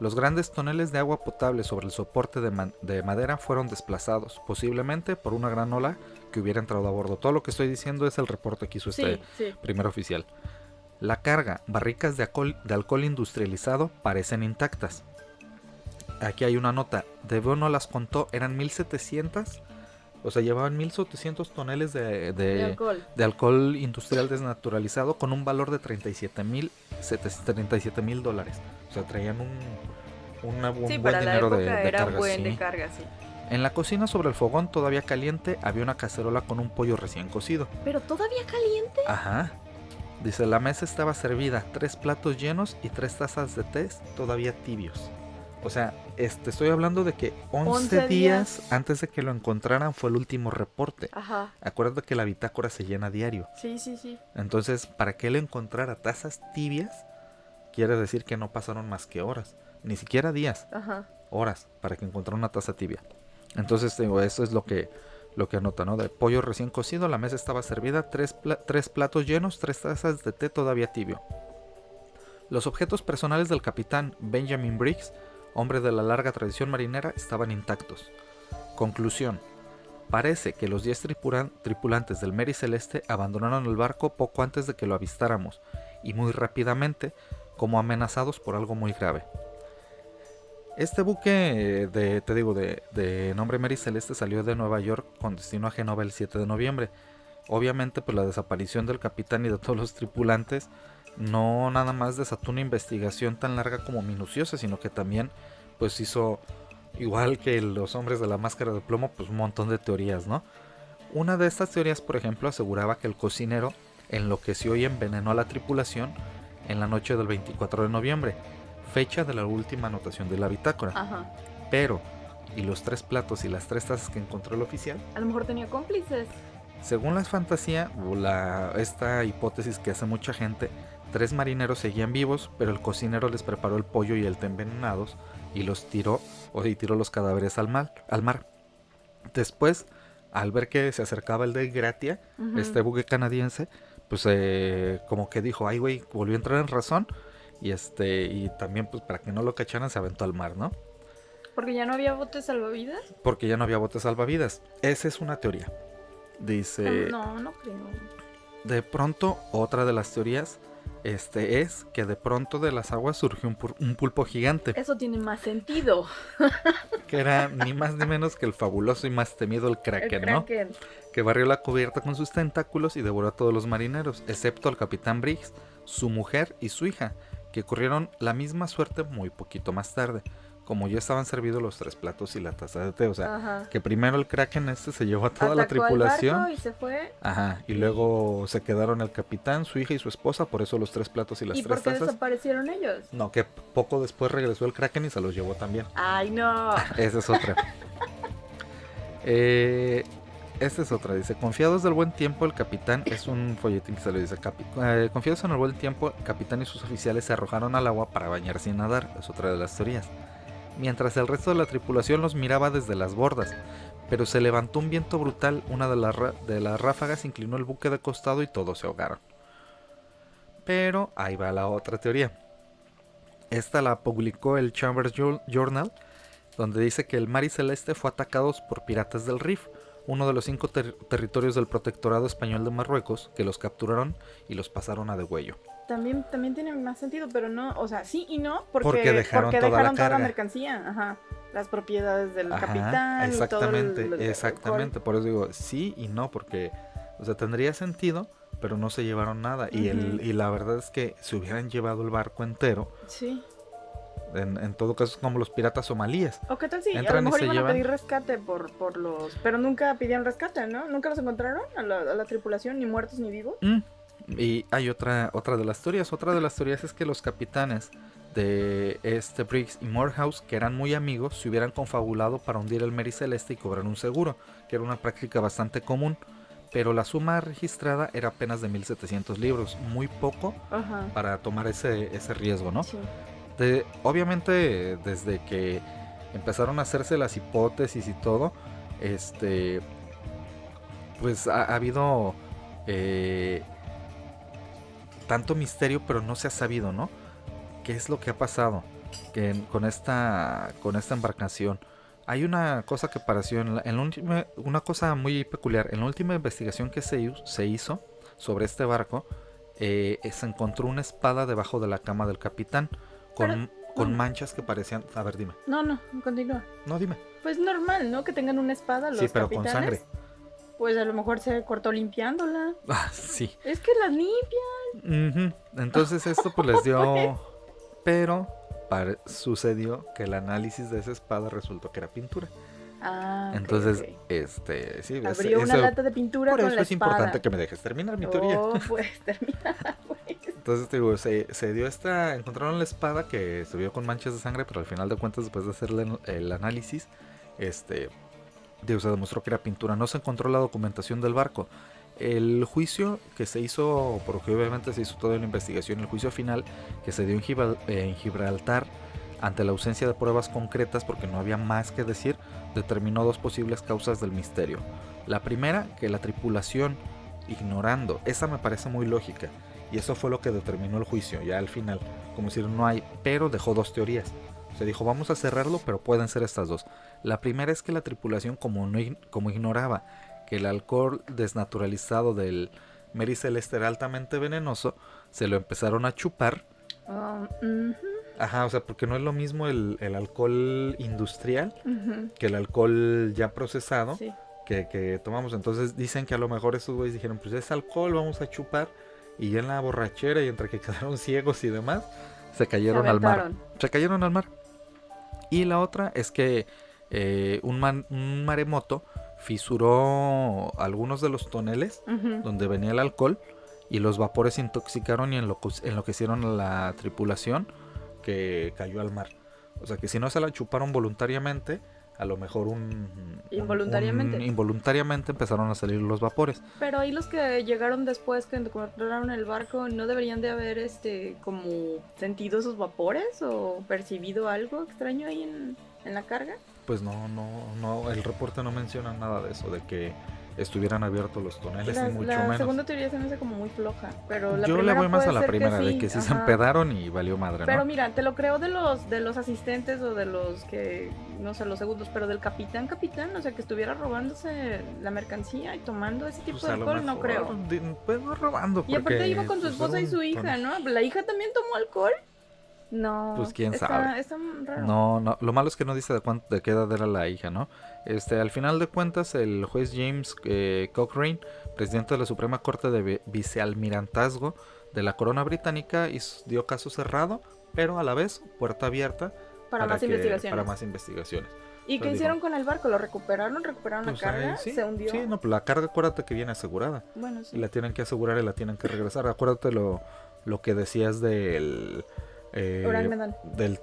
Los grandes toneles de agua potable sobre el soporte de madera fueron desplazados, posiblemente por una gran ola que hubiera entrado a bordo. Todo lo que estoy diciendo es el reporte que hizo este primer oficial. La carga, barricas de alcohol industrializado, parecen intactas. Aquí hay una nota, Deveau no las contó, eran 1700, o sea, llevaban 1700 toneles de alcohol industrial desnaturalizado con un valor de $37,000. O sea, traían un buen dinero de carga. De carga, sí. En la cocina sobre el fogón todavía caliente había una cacerola con un pollo recién cocido. ¿Pero todavía caliente? Ajá. Dice, la mesa estaba servida, 3 platos llenos y 3 tazas de té todavía tibios. O sea, estoy hablando de que 11 días antes de que lo encontraran fue el último reporte. Ajá. Acuérdate que la bitácora se llena diario. Sí. Entonces, para que él encontrara tazas tibias, quiere decir que no pasaron más que horas. Ni siquiera días. Ajá. Horas para que encontrara una taza tibia. Entonces, digo, eso es lo que anota, ¿no? De pollo recién cocido, la mesa estaba servida, 3 platos llenos, 3 tazas de té todavía tibio. Los objetos personales del capitán Benjamin Briggs, hombre de la larga tradición marinera, estaban intactos. Conclusión. Parece que los 10 tripulantes del Mary Celeste abandonaron el barco poco antes de que lo avistáramos, y muy rápidamente, como amenazados por algo muy grave. Este buque de nombre Mary Celeste salió de Nueva York con destino a Génova el 7 de noviembre. Obviamente, pues la desaparición del capitán y de todos los tripulantes no nada más desató una investigación tan larga como minuciosa, sino que también pues hizo, igual que los hombres de la máscara de plomo, pues un montón de teorías, ¿no? Una de estas teorías, por ejemplo, aseguraba que el cocinero enloqueció y envenenó a la tripulación en la noche del 24 de noviembre, fecha de la última anotación de la bitácora. Ajá. Pero, ¿y los 3 platos y las 3 tazas que encontró el oficial? A lo mejor tenía cómplices. Según la fantasía, o esta hipótesis que hace mucha gente, 3 marineros seguían vivos, pero el cocinero les preparó el pollo y el té envenenados y tiró los cadáveres al mar. Después, al ver que se acercaba el de Gratia, este buque canadiense, pues como que dijo, ay güey, volvió a entrar en razón, y también pues para que no lo cacharan se aventó al mar, ¿no? ¿Porque ya no había botes salvavidas? Porque ya no había botes salvavidas. Esa es una teoría. Dice... No creo. De pronto, otra de las teorías es que de pronto de las aguas surgió un pulpo gigante. Eso tiene más sentido. Que era ni más ni menos que el fabuloso y más temido el Kraken, ¿no? Que barrió la cubierta con sus tentáculos y devoró a todos los marineros, excepto al capitán Briggs, su mujer y su hija, que corrieron la misma suerte muy poquito más tarde, como ya estaban servidos los 3 platos y la taza de té. O sea, que primero el Kraken se llevó a toda la tripulación. Al barco y se fue. Ajá, y luego se quedaron el capitán, su hija y su esposa, por eso los 3 platos y las 3 tazas. ¿Y por qué desaparecieron ellos? No, que poco después regresó el Kraken y se los llevó también. ¡Ay, no! Esa es otra. Esta es otra, dice, confiados del buen tiempo, el capitán, es un folletín que se le dice, confiados en el buen tiempo, el capitán y sus oficiales se arrojaron al agua para bañarse y nadar, es otra de las teorías. Mientras el resto de la tripulación los miraba desde las bordas, pero se levantó un viento brutal, una de las ráfagas inclinó el buque de costado y todos se ahogaron. Pero ahí va la otra teoría. Esta la publicó el Chambers Journal, donde dice que el Mary Celeste fue atacado por piratas del Rif, uno de los 5 territorios del Protectorado Español de Marruecos, que los capturaron y los pasaron a degüello. También tiene más sentido, pero no, o sea, sí y no, porque dejaron toda la mercancía, ajá, las propiedades del capitán, exactamente, y todo exactamente, por eso digo sí y no, porque, o sea, tendría sentido, pero no se llevaron nada, y la verdad es que si hubieran llevado el barco entero, sí, En todo caso es como los piratas somalíes. ¿O qué tal si a lo mejor iban a pedir rescate por los... Pero nunca pidieron rescate, ¿no? ¿Nunca los encontraron a la tripulación, ni muertos ni vivos? Y hay otra de las teorías. Otra de las teorías es que los capitanes de Briggs y Morehouse, que eran muy amigos, se hubieran confabulado para hundir el Mary Celeste y cobrar un seguro, que era una práctica bastante común. Pero la suma registrada era apenas de 1,700 libros, muy poco para tomar ese riesgo, ¿no? Sí. Obviamente, desde que empezaron a hacerse las hipótesis y todo, pues ha habido tanto misterio, pero no se ha sabido, ¿no? ¿Qué es lo que ha pasado con esta embarcación? Hay una cosa que pareció una cosa muy peculiar. En la última investigación que se hizo sobre este barco, se encontró una espada debajo de la cama del capitán con manchas que parecían... A ver, dime. No, continúa. No, dime. Pues normal, ¿no? Que tengan una espada los pero capitanes. Con sangre. Pues a lo mejor se cortó limpiándola. Sí. Es que las limpian. Entonces esto pues les dio... Pero sucedió que el análisis de esa espada resultó que era pintura. Entonces, okay. Sí, abrió una lata de pintura con la espada. Por eso es importante que me dejes terminar mi teoría. Pues termina, pues. Entonces, digo, se dio encontraron la espada que se vio con manchas de sangre, pero al final de cuentas, después de hacerle el análisis, se demostró que era pintura. No se encontró la documentación del barco. El juicio que se hizo, porque obviamente se hizo toda la investigación, el juicio final que se dio en Gibraltar, ante la ausencia de pruebas concretas, porque no había más que decir, determinó 2 posibles causas del misterio. La primera, que la tripulación, ignorando, esa me parece muy lógica, y eso fue lo que determinó el juicio, ya al final, como decir, no hay, pero dejó 2 teorías. Se dijo, vamos a cerrarlo, pero pueden ser estas 2. La primera es que la tripulación, como ignoraba que el alcohol desnaturalizado del Mary Celeste era altamente venenoso, se lo empezaron a chupar. Ajá, o sea, porque no es lo mismo el alcohol industrial que el alcohol ya procesado que tomamos. Entonces dicen que a lo mejor esos güeyes dijeron, pues es alcohol, vamos a chupar. Y ya en la borrachera y entre que quedaron ciegos y demás, se cayeron al mar. Se cayeron al mar. Y la otra es que un maremoto fisuró algunos de los toneles donde venía el alcohol, y los vapores intoxicaron y enloquecieron a la tripulación, que cayó al mar. O sea que si no se la chuparon voluntariamente, a lo mejor involuntariamente empezaron a salir los vapores. Pero ahí los que llegaron después, que encontraron el barco, ¿no deberían de haber como sentido esos vapores o percibido algo extraño ahí en la carga? Pues no, el reporte no menciona nada de eso, de que estuvieran abiertos los toneles, ni mucho menos. La segunda teoría se me hace como muy floja, pero la yo le voy más a la primera, de que sí se empedaron y valió madre, ¿no? Pero mira, te lo creo de los asistentes o de los que, no sé, los segundos, pero del capitán, o sea, que estuviera robándose la mercancía y tomando ese tipo de alcohol, no creo. Pues no robando, porque... Y aparte iba con su esposa y su hija, ¿no? ¿La hija también tomó alcohol? No, pues quién sabe. Está raro. No, lo malo es que no dice de qué edad era la hija, ¿no? Al final de cuentas, el juez James Cochrane, presidente de la Suprema Corte de Vicealmirantazgo de la Corona Británica, dio caso cerrado, pero a la vez puerta abierta para más investigaciones. ¿Y qué hicieron con el barco? ¿Lo recuperaron? ¿Recuperaron la carga? ¿Se hundió? Sí, no, pues la carga, acuérdate que viene asegurada. Bueno, sí. Y la tienen que asegurar y la tienen que regresar. Acuérdate lo que decías del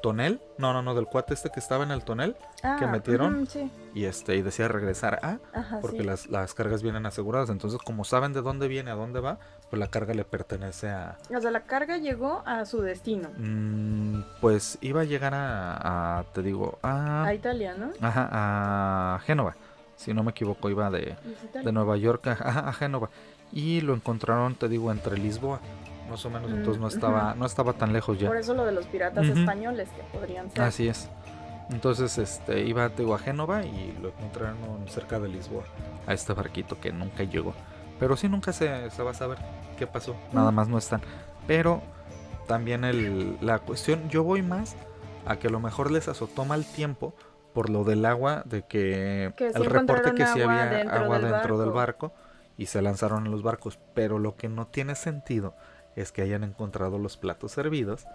tonel, del cuate que estaba en el tonel, que metieron, sí. y decía regresar porque sí. las cargas vienen aseguradas. Entonces, como saben de dónde viene, a dónde va, pues la carga le pertenece a... O sea, la carga llegó a su destino. Pues iba a llegar a Italia, ¿no? Ajá, a Génova, si no me equivoco, iba de Nueva York a Génova, y lo encontraron, entre Lisboa, más o menos, entonces no estaba tan lejos ya. Por eso lo de los piratas españoles, que podrían ser. Así es. Entonces iba a Génova y lo encontraron cerca de Lisboa, a este barquito que nunca llegó. Pero sí, nunca se va a saber qué pasó, nada más no están. Pero también la cuestión, yo voy más a que a lo mejor les azotó mal tiempo por lo del agua, de que el reporte que sí había agua dentro del barco y se lanzaron en los barcos. Pero lo que no tiene sentido es que hayan encontrado los platos servidos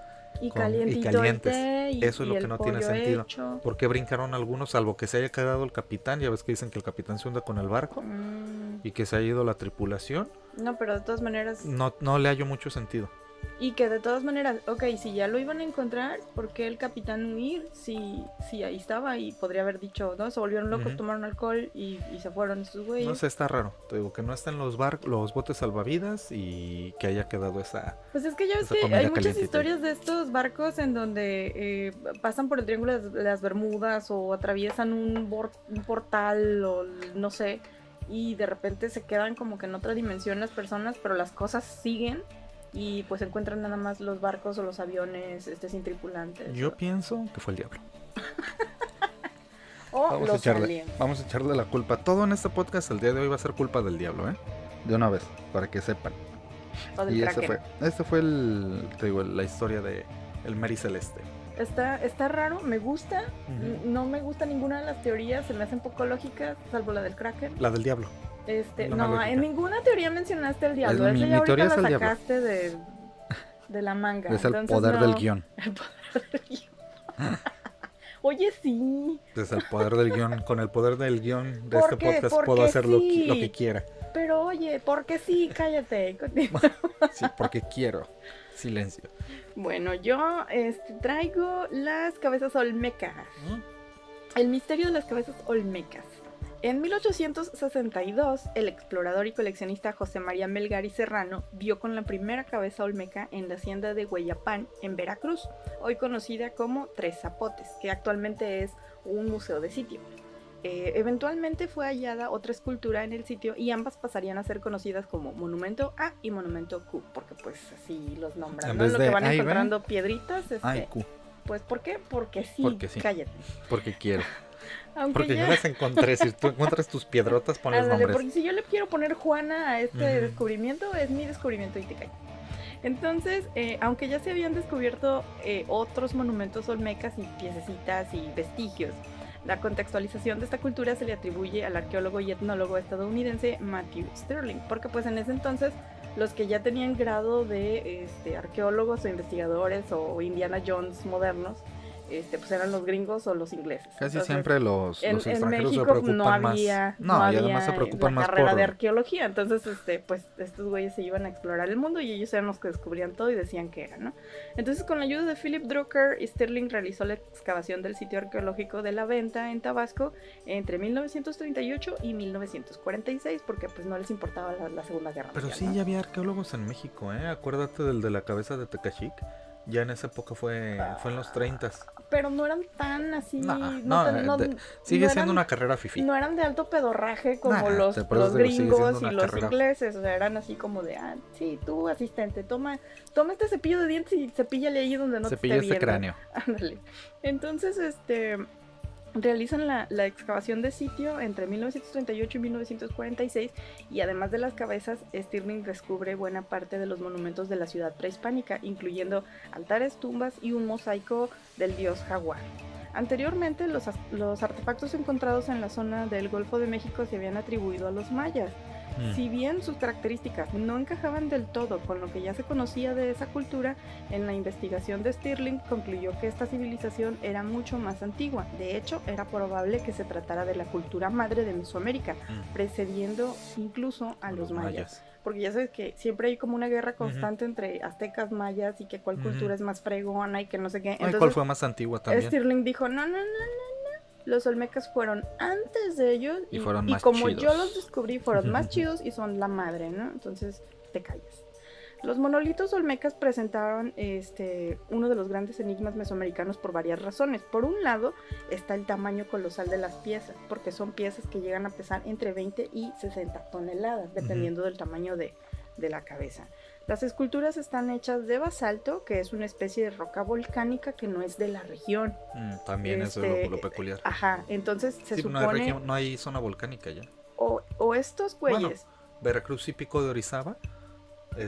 Y calientito el té, eso es lo que no tiene sentido. ¿Por qué brincaron algunos? Salvo que se haya quedado el capitán. Ya ves que dicen que el capitán se hunde con el barco. Y que se haya ido la tripulación. No, pero de todas maneras... No le hallo mucho sentido. Y que de todas maneras, ok, si ya lo iban a encontrar, ¿por qué el capitán huir? Si ahí estaba y podría haber dicho, ¿no? Se volvieron locos, tomaron alcohol y se fueron estos güeyes. No sé, está raro. Te digo que no están los botes salvavidas y que haya quedado esa... Pues es que ya ves que hay muchas historias de estos barcos en donde pasan por el Triángulo de las Bermudas o atraviesan un portal o no sé, y de repente se quedan como que en otra dimensión las personas, pero las cosas siguen. Y pues encuentran nada más los barcos o los aviones sin tripulantes. Yo pienso que fue el diablo. Vamos a echarle la culpa. Todo en este podcast el día de hoy va a ser culpa del diablo, de una vez, para que sepan. Y este fue la historia de el Mary Celeste. Está raro, me gusta. No me gusta ninguna de las teorías, se me hacen poco lógicas, salvo la del Kraken. La del diablo. No, en ninguna teoría mencionaste el diablo. Mi teoría es el diablo. Sacaste de la manga. Es el poder del guión. El poder del guión. Oye, sí. Es el poder del guión. Con el poder del guión de este podcast puedo hacer lo que quiera. Pero oye, porque sí, cállate. Sí, porque quiero. Silencio. Bueno, yo traigo las cabezas olmecas. El misterio de las cabezas olmecas. En 1862, el explorador y coleccionista José María Melgar y Serrano vio con la primera cabeza olmeca en la hacienda de Hueyapán, en Veracruz, hoy conocida como Tres Zapotes, que actualmente es un museo de sitio. Eventualmente fue hallada otra escultura en el sitio y ambas pasarían a ser conocidas como Monumento A y Monumento Q, porque pues así los nombran, ¿no? Lo que van encontrando piedritas, Q. Pues ¿por qué? Porque sí, cállate. Porque quiero. Porque yo las encontré. Si tú encuentras tus piedrotas, ponles nombres. Porque si yo le quiero poner Juana a este descubrimiento, es mi descubrimiento y te callas. Entonces, aunque ya se habían descubierto otros monumentos olmecas y piececitas y vestigios, la contextualización de esta cultura se le atribuye al arqueólogo y etnólogo estadounidense Matthew Stirling, porque pues en ese entonces los que ya tenían grado de arqueólogos o investigadores o Indiana Jones modernos, pues eran los gringos o los ingleses. Casi entonces, siempre los extranjeros México se preocupan no había, más. Y además se preocupan la más carrera de arqueología. Entonces, pues estos güeyes se iban a explorar el mundo y ellos eran los que descubrían todo y decían que era, ¿no? Entonces, con la ayuda de Philip Drucker, Stirling realizó la excavación del sitio arqueológico de La Venta en Tabasco entre 1938 y 1946, porque pues no les importaba la Segunda Guerra Mundial. Pero sí, ¿no? Ya había arqueólogos en México, Acuérdate del de la cabeza de Tecaxic. Ya en esa época fue en los 30s. Pero no eran tan así. Sigue siendo una carrera fifí. No eran de alto pedorraje como los gringos y los ingleses. O sea, eran así como de, sí, tú asistente, toma este cepillo de dientes y cepíllale ahí donde no te esté viendo. Cepilla este cráneo. Ándale. Entonces, realizan la excavación de sitio entre 1938 y 1946 y además de las cabezas, Stirling descubre buena parte de los monumentos de la ciudad prehispánica, incluyendo altares, tumbas y un mosaico del dios jaguar. Anteriormente, los artefactos encontrados en la zona del Golfo de México se habían atribuido a los mayas. Si bien sus características no encajaban del todo con lo que ya se conocía de esa cultura, en la investigación de Stirling concluyó que esta civilización era mucho más antigua. De hecho, era probable que se tratara de la cultura madre de Mesoamérica, precediendo incluso a los mayas. Porque ya sabes que siempre hay como una guerra constante entre aztecas, mayas y que cuál cultura es más fregona y que no sé qué. Entonces, ¿cuál fue más antigua también? Stirling dijo, no. Los olmecas fueron antes de ellos y más como chidos. Yo los descubrí fueron más chidos y son la madre, ¿no? Entonces te callas. Los monolitos olmecas presentaron uno de los grandes enigmas mesoamericanos por varias razones. Por un lado está el tamaño colosal de las piezas, porque son piezas que llegan a pesar entre 20 y 60 toneladas, dependiendo del tamaño de la cabeza. Las esculturas están hechas de basalto, que es una especie de roca volcánica que no es de la región. También eso es lo peculiar. Ajá, entonces se supone... No hay zona volcánica ya. O estos güeyes... Bueno, Veracruz y Pico de Orizaba.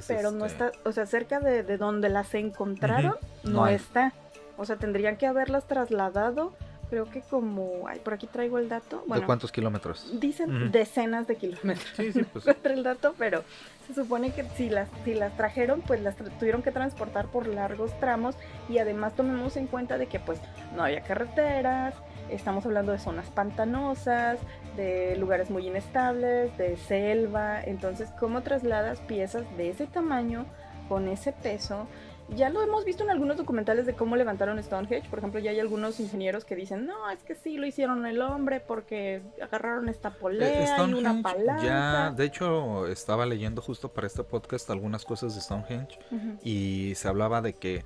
Pero no está, o sea, cerca de donde las encontraron, no está. O sea, tendrían que haberlas trasladado creo que como, por aquí traigo el dato. Bueno, ¿de cuántos kilómetros? Dicen decenas de kilómetros. Sí, pues. Encontré el dato, pero se supone que si las trajeron, pues las tuvieron que transportar por largos tramos, y además tomemos en cuenta de que pues no había carreteras, estamos hablando de zonas pantanosas, de lugares muy inestables, de selva. Entonces, ¿cómo trasladas piezas de ese tamaño, con ese peso? Ya lo hemos visto en algunos documentales de cómo levantaron Stonehenge. Por ejemplo, ya hay algunos ingenieros que dicen, no, es que sí lo hicieron el hombre porque agarraron esta polea y una palanca. Ya, de hecho, estaba leyendo justo para este podcast algunas cosas de Stonehenge, y se hablaba de que,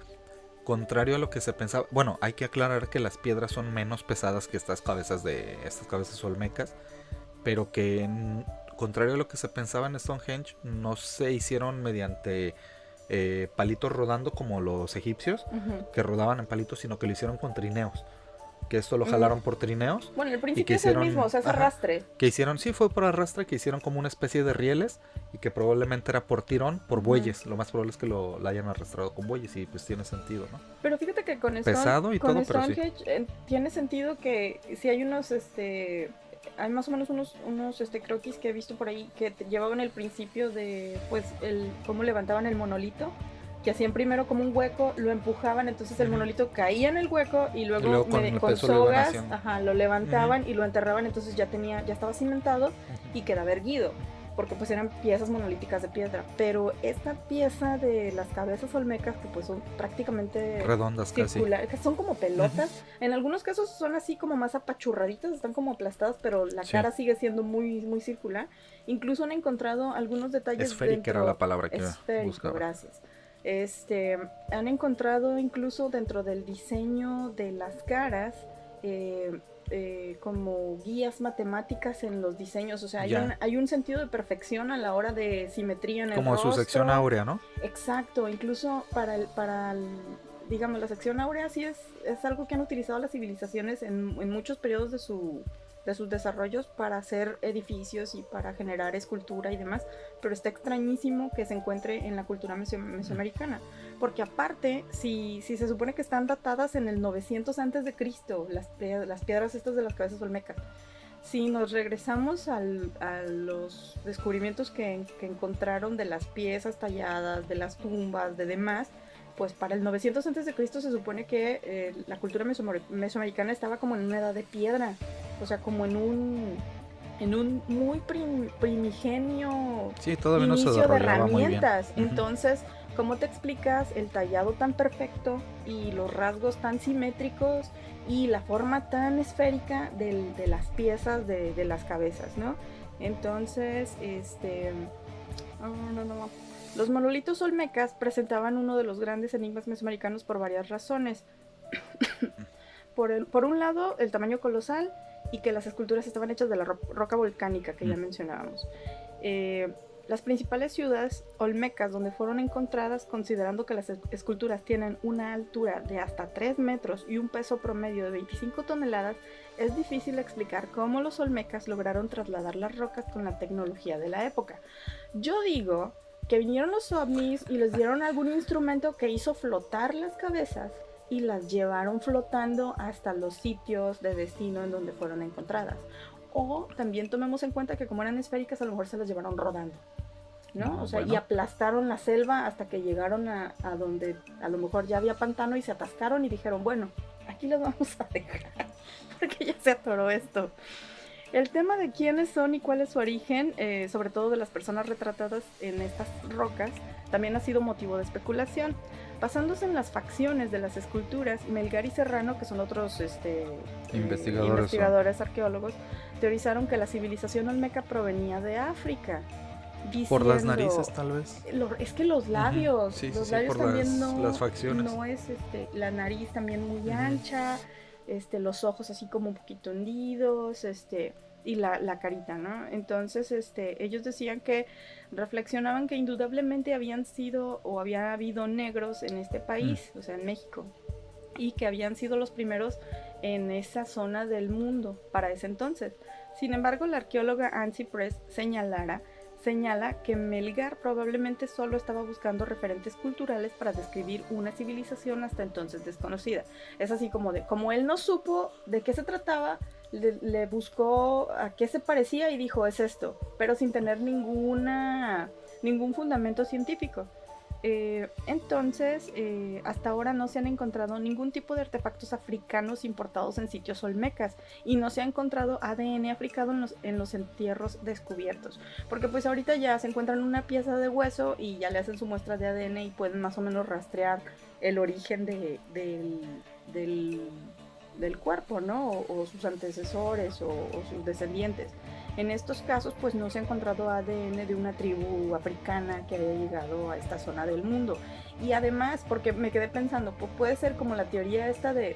contrario a lo que se pensaba, bueno, hay que aclarar que las piedras son menos pesadas que estas cabezas olmecas, pero que contrario a lo que se pensaba en Stonehenge, no se hicieron mediante palitos rodando como los egipcios, que rodaban en palitos, sino que lo hicieron con trineos, que esto lo jalaron por trineos. Bueno, el principio es el mismo, o sea, es arrastre. Que hicieron, sí, fue por arrastre, que hicieron como una especie de rieles, y que probablemente era por tirón, por bueyes. Lo más probable es que lo hayan arrastrado con bueyes, y pues tiene sentido, ¿no? Pero fíjate que con Stonehenge tiene sentido que si hay unos, hay más o menos unos croquis que he visto por ahí que llevaban el principio de, pues, cómo levantaban el monolito, que hacían primero como un hueco, lo empujaban, entonces el monolito caía en el hueco, y luego con sogas lo levantaban y lo enterraban, entonces ya estaba cimentado y quedaba erguido, porque pues eran piezas monolíticas de piedra. Pero esta pieza de las cabezas olmecas, que pues son prácticamente redondas, circulares, que son como pelotas, en algunos casos son así como más apachurraditas, están como aplastadas, pero la cara sigue siendo muy, muy circular. Incluso han encontrado algunos detalles esférica era la palabra que buscaba. Gracias. Han encontrado incluso dentro del diseño de las caras como guías matemáticas en los diseños, o sea, hay un sentido de perfección a la hora de simetría en el rostro. Como su sección áurea, ¿no? Exacto, incluso para digamos, la sección áurea sí es algo que han utilizado las civilizaciones en muchos periodos de sus desarrollos para hacer edificios y para generar escultura y demás, pero está extrañísimo que se encuentre en la cultura mesoamericana, porque aparte, si se supone que están datadas en el 900 antes de Cristo, las piedras estas de las cabezas olmecas, si nos regresamos a los descubrimientos que encontraron de las piezas talladas, de las tumbas, de demás, pues para el 900 antes de Cristo se supone que la cultura mesoamericana estaba como en una edad de piedra, o sea, como en un muy primigenio todavía inicio no se de herramientas. Muy bien. Entonces, ¿cómo te explicas el tallado tan perfecto y los rasgos tan simétricos y la forma tan esférica de las piezas de las cabezas, ¿no? Entonces, los monolitos olmecas presentaban uno de los grandes enigmas mesoamericanos por varias razones. Por un lado, el tamaño colosal, y que las esculturas estaban hechas de la roca volcánica que ya mencionábamos. Las principales ciudades olmecas donde fueron encontradas, considerando que las esculturas tienen una altura de hasta 3 metros y un peso promedio de 25 toneladas, es difícil explicar cómo los olmecas lograron trasladar las rocas con la tecnología de la época. Yo digo que vinieron los ovnis y les dieron algún instrumento que hizo flotar las cabezas y las llevaron flotando hasta los sitios de destino en donde fueron encontradas. O también tomemos en cuenta que como eran esféricas, a lo mejor se las llevaron rodando, ¿no? O sea, y aplastaron la selva hasta que llegaron a donde a lo mejor ya había pantano y se atascaron y dijeron, bueno, aquí las vamos a dejar porque ya se atoró esto. El tema de quiénes son y cuál es su origen, sobre todo de las personas retratadas en estas rocas, también ha sido motivo de especulación. Basándose en las facciones de las esculturas, Melgar y Serrano, que son otros investigadores arqueólogos, teorizaron que la civilización olmeca provenía de África. Diciendo, por las narices, tal vez. Es que los labios, los labios por también las facciones. no es la nariz también muy ancha, los ojos así como un poquito hundidos, y la carita, ¿no? Entonces, ellos decían que reflexionaban que indudablemente había habido negros en este país, o sea, en México, y que habían sido los primeros en esa zona del mundo para ese entonces. Sin embargo, la arqueóloga Ancy Press señala que Melgar probablemente solo estaba buscando referentes culturales para describir una civilización hasta entonces desconocida. Es así como como él no supo de qué se trataba, le buscó a qué se parecía y dijo, es esto, pero sin tener ningún fundamento científico. Entonces, hasta ahora no se han encontrado ningún tipo de artefactos africanos importados en sitios olmecas y no se ha encontrado ADN africano en los entierros descubiertos, porque pues ahorita ya se encuentran una pieza de hueso y ya le hacen su muestra de ADN y pueden más o menos rastrear el origen del cuerpo, ¿no? O sus antecesores o sus descendientes. En estos casos, pues no se ha encontrado ADN de una tribu africana que haya llegado a esta zona del mundo. Y además, porque me quedé pensando, pues puede ser como la teoría esta de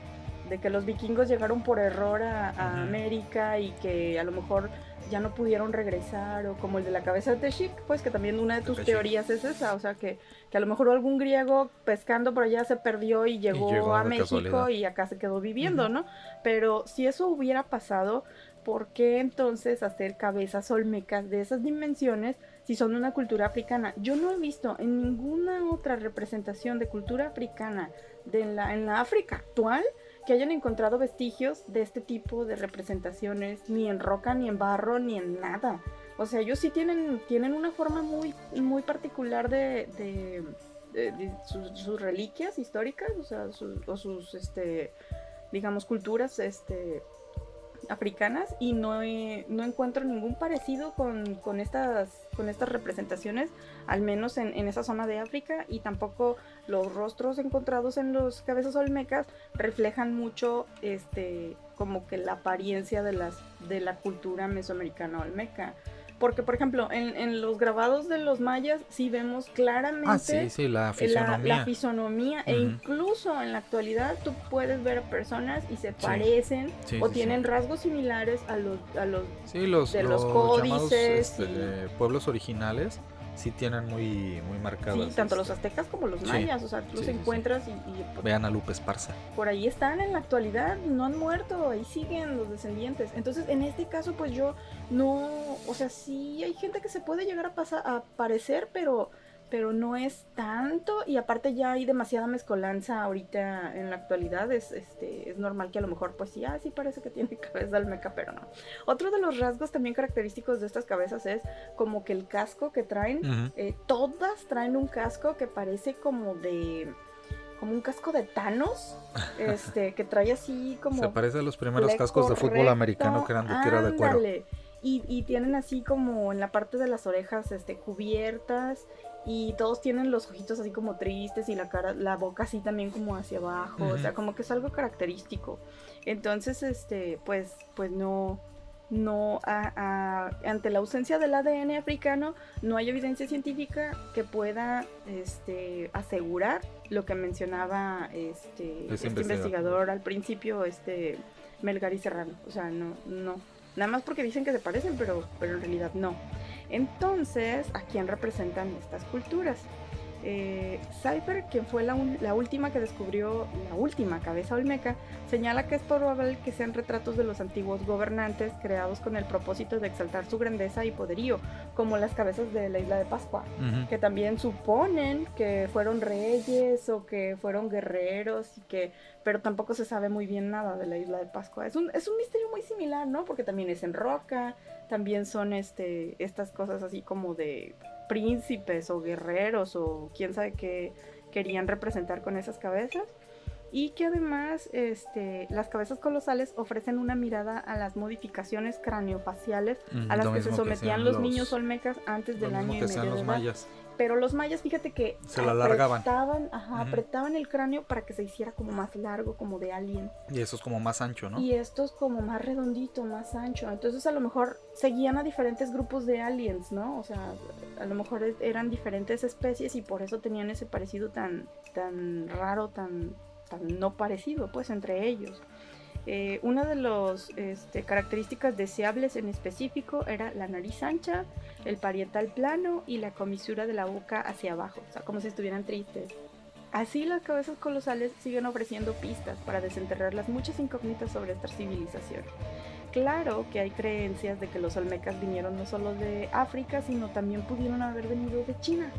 que los vikingos llegaron por error a América y que a lo mejor ya no pudieron regresar, o como el de la cabeza de Teshik, pues que también una de tus teorías es esa, o sea que a lo mejor algún griego pescando por allá se perdió y llegó a México y acá se quedó viviendo, ¿no? Pero si eso hubiera pasado, ¿por qué entonces hacer cabezas olmecas de esas dimensiones si son una cultura africana? Yo no he visto en ninguna otra representación de cultura africana en la África actual que hayan encontrado vestigios de este tipo de representaciones, ni en roca, ni en barro, ni en nada. O sea, ellos sí tienen una forma muy, muy particular de sus reliquias históricas, o sea, sus digamos, culturas africanas, y no encuentro ningún parecido con estas representaciones, al menos en esa zona de África, y tampoco los rostros encontrados en los cabezas olmecas reflejan mucho como que la apariencia de la cultura mesoamericana olmeca. Porque, por ejemplo, en los grabados de los mayas sí vemos claramente la fisonomía. E incluso en la actualidad tú puedes ver a personas y se parecen o tienen rasgos similares a los de los códices. Llamados, pueblos originales sí tienen muy marcados. Sí, tanto los aztecas como los mayas, o sea, tú los encuentras y vean a Lupe Esparza. Por ahí están en la actualidad, no han muerto, ahí siguen los descendientes. Entonces, en este caso, pues yo no, o sea, sí hay gente que se puede llegar a parecer, pero no es tanto, y aparte ya hay demasiada mezcolanza ahorita en la actualidad. Es normal que a lo mejor pues sí parece que tiene cabeza olmeca, pero no. Otro de los rasgos también característicos de estas cabezas es como que el casco que traen, todas traen un casco que parece como un casco de Thanos, que trae así como... Se parece a los primeros cascos de fútbol americano que eran de tira de cuero. Y tienen así como en la parte de las orejas cubiertas, y todos tienen los ojitos así como tristes y la boca así también como hacia abajo, o sea, como que es algo característico. Entonces, pues no ante la ausencia del ADN africano no hay evidencia científica que pueda asegurar lo que mencionaba este investigador al principio, Melgar y Serrano. O sea, no, nada más porque dicen que se parecen, pero en realidad no. Entonces, ¿a quién representan estas culturas? Cypher, quien fue la última que descubrió la última cabeza olmeca, señala que es probable que sean retratos de los antiguos gobernantes creados con el propósito de exaltar su grandeza y poderío, como las cabezas de la isla de Pascua, que también suponen que fueron reyes o que fueron guerreros, pero tampoco se sabe muy bien nada de la isla de Pascua. Es un misterio muy similar, ¿no? Porque también es en roca, también son estas cosas así como de príncipes o guerreros o quién sabe qué querían representar con esas cabezas, y que además las cabezas colosales ofrecen una mirada a las modificaciones craneofaciales a las que se sometían los niños olmecas antes del año y medio de edad. Mayas. Pero los mayas, fíjate que se la alargaban. Apretaban el cráneo para que se hiciera como más largo, como de alien. Y eso es como más ancho, ¿no? Y esto es como más redondito, más ancho. Entonces a lo mejor seguían a diferentes grupos de aliens, ¿no? O sea, a lo mejor eran diferentes especies y por eso tenían ese parecido tan raro, tan no parecido, pues, entre ellos. Una de las características deseables en específico era la nariz ancha, el parietal plano y la comisura de la boca hacia abajo, o sea, como si estuvieran tristes. Así las cabezas colosales siguen ofreciendo pistas para desenterrar las muchas incógnitas sobre esta civilización. Claro que hay creencias de que los olmecas vinieron no solo de África, sino también pudieron haber venido de China.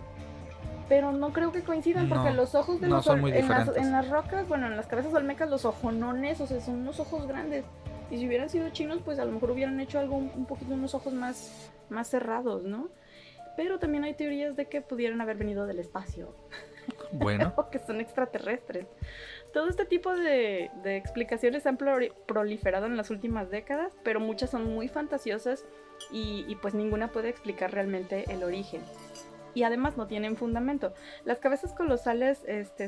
Pero no creo que coincidan, porque los ojos de los son muy diferentes. En las rocas, bueno, en las cabezas olmecas, los ojonones, o sea, son unos ojos grandes. Y si hubieran sido chinos, pues a lo mejor hubieran hecho algo un poquito, unos ojos más cerrados, ¿no? Pero también hay teorías de que pudieran haber venido del espacio. Bueno. O que son extraterrestres. Todo este tipo de explicaciones han proliferado en las últimas décadas, pero muchas son muy fantasiosas y pues ninguna puede explicar realmente el origen. Y además no tienen fundamento. Las cabezas colosales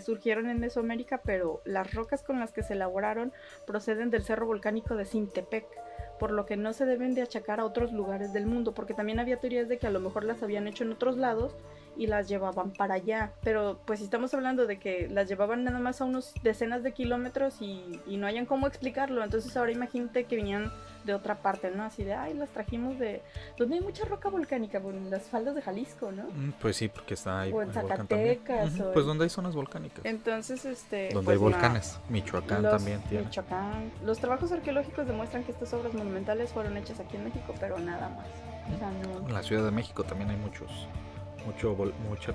surgieron en Mesoamérica, pero las rocas con las que se elaboraron proceden del cerro volcánico de Sintepec, por lo que no se deben de achacar a otros lugares del mundo, porque también había teorías de que a lo mejor las habían hecho en otros lados y las llevaban para allá, pero pues si estamos hablando de que las llevaban nada más a unos decenas de kilómetros y no hayan cómo explicarlo, entonces ahora imagínate que venían de otra parte, ¿no? Así de, las trajimos de donde hay mucha roca volcánica, en las faldas de Jalisco, ¿no? Pues sí, porque está ahí. O en Zacatecas. Pues donde hay zonas volcánicas. Entonces, donde pues hay volcanes. Michoacán también tiene. Michoacán. Los trabajos arqueológicos demuestran que estas obras monumentales fueron hechas aquí en México, pero nada más. O sea, no. En la Ciudad de México también hay mucha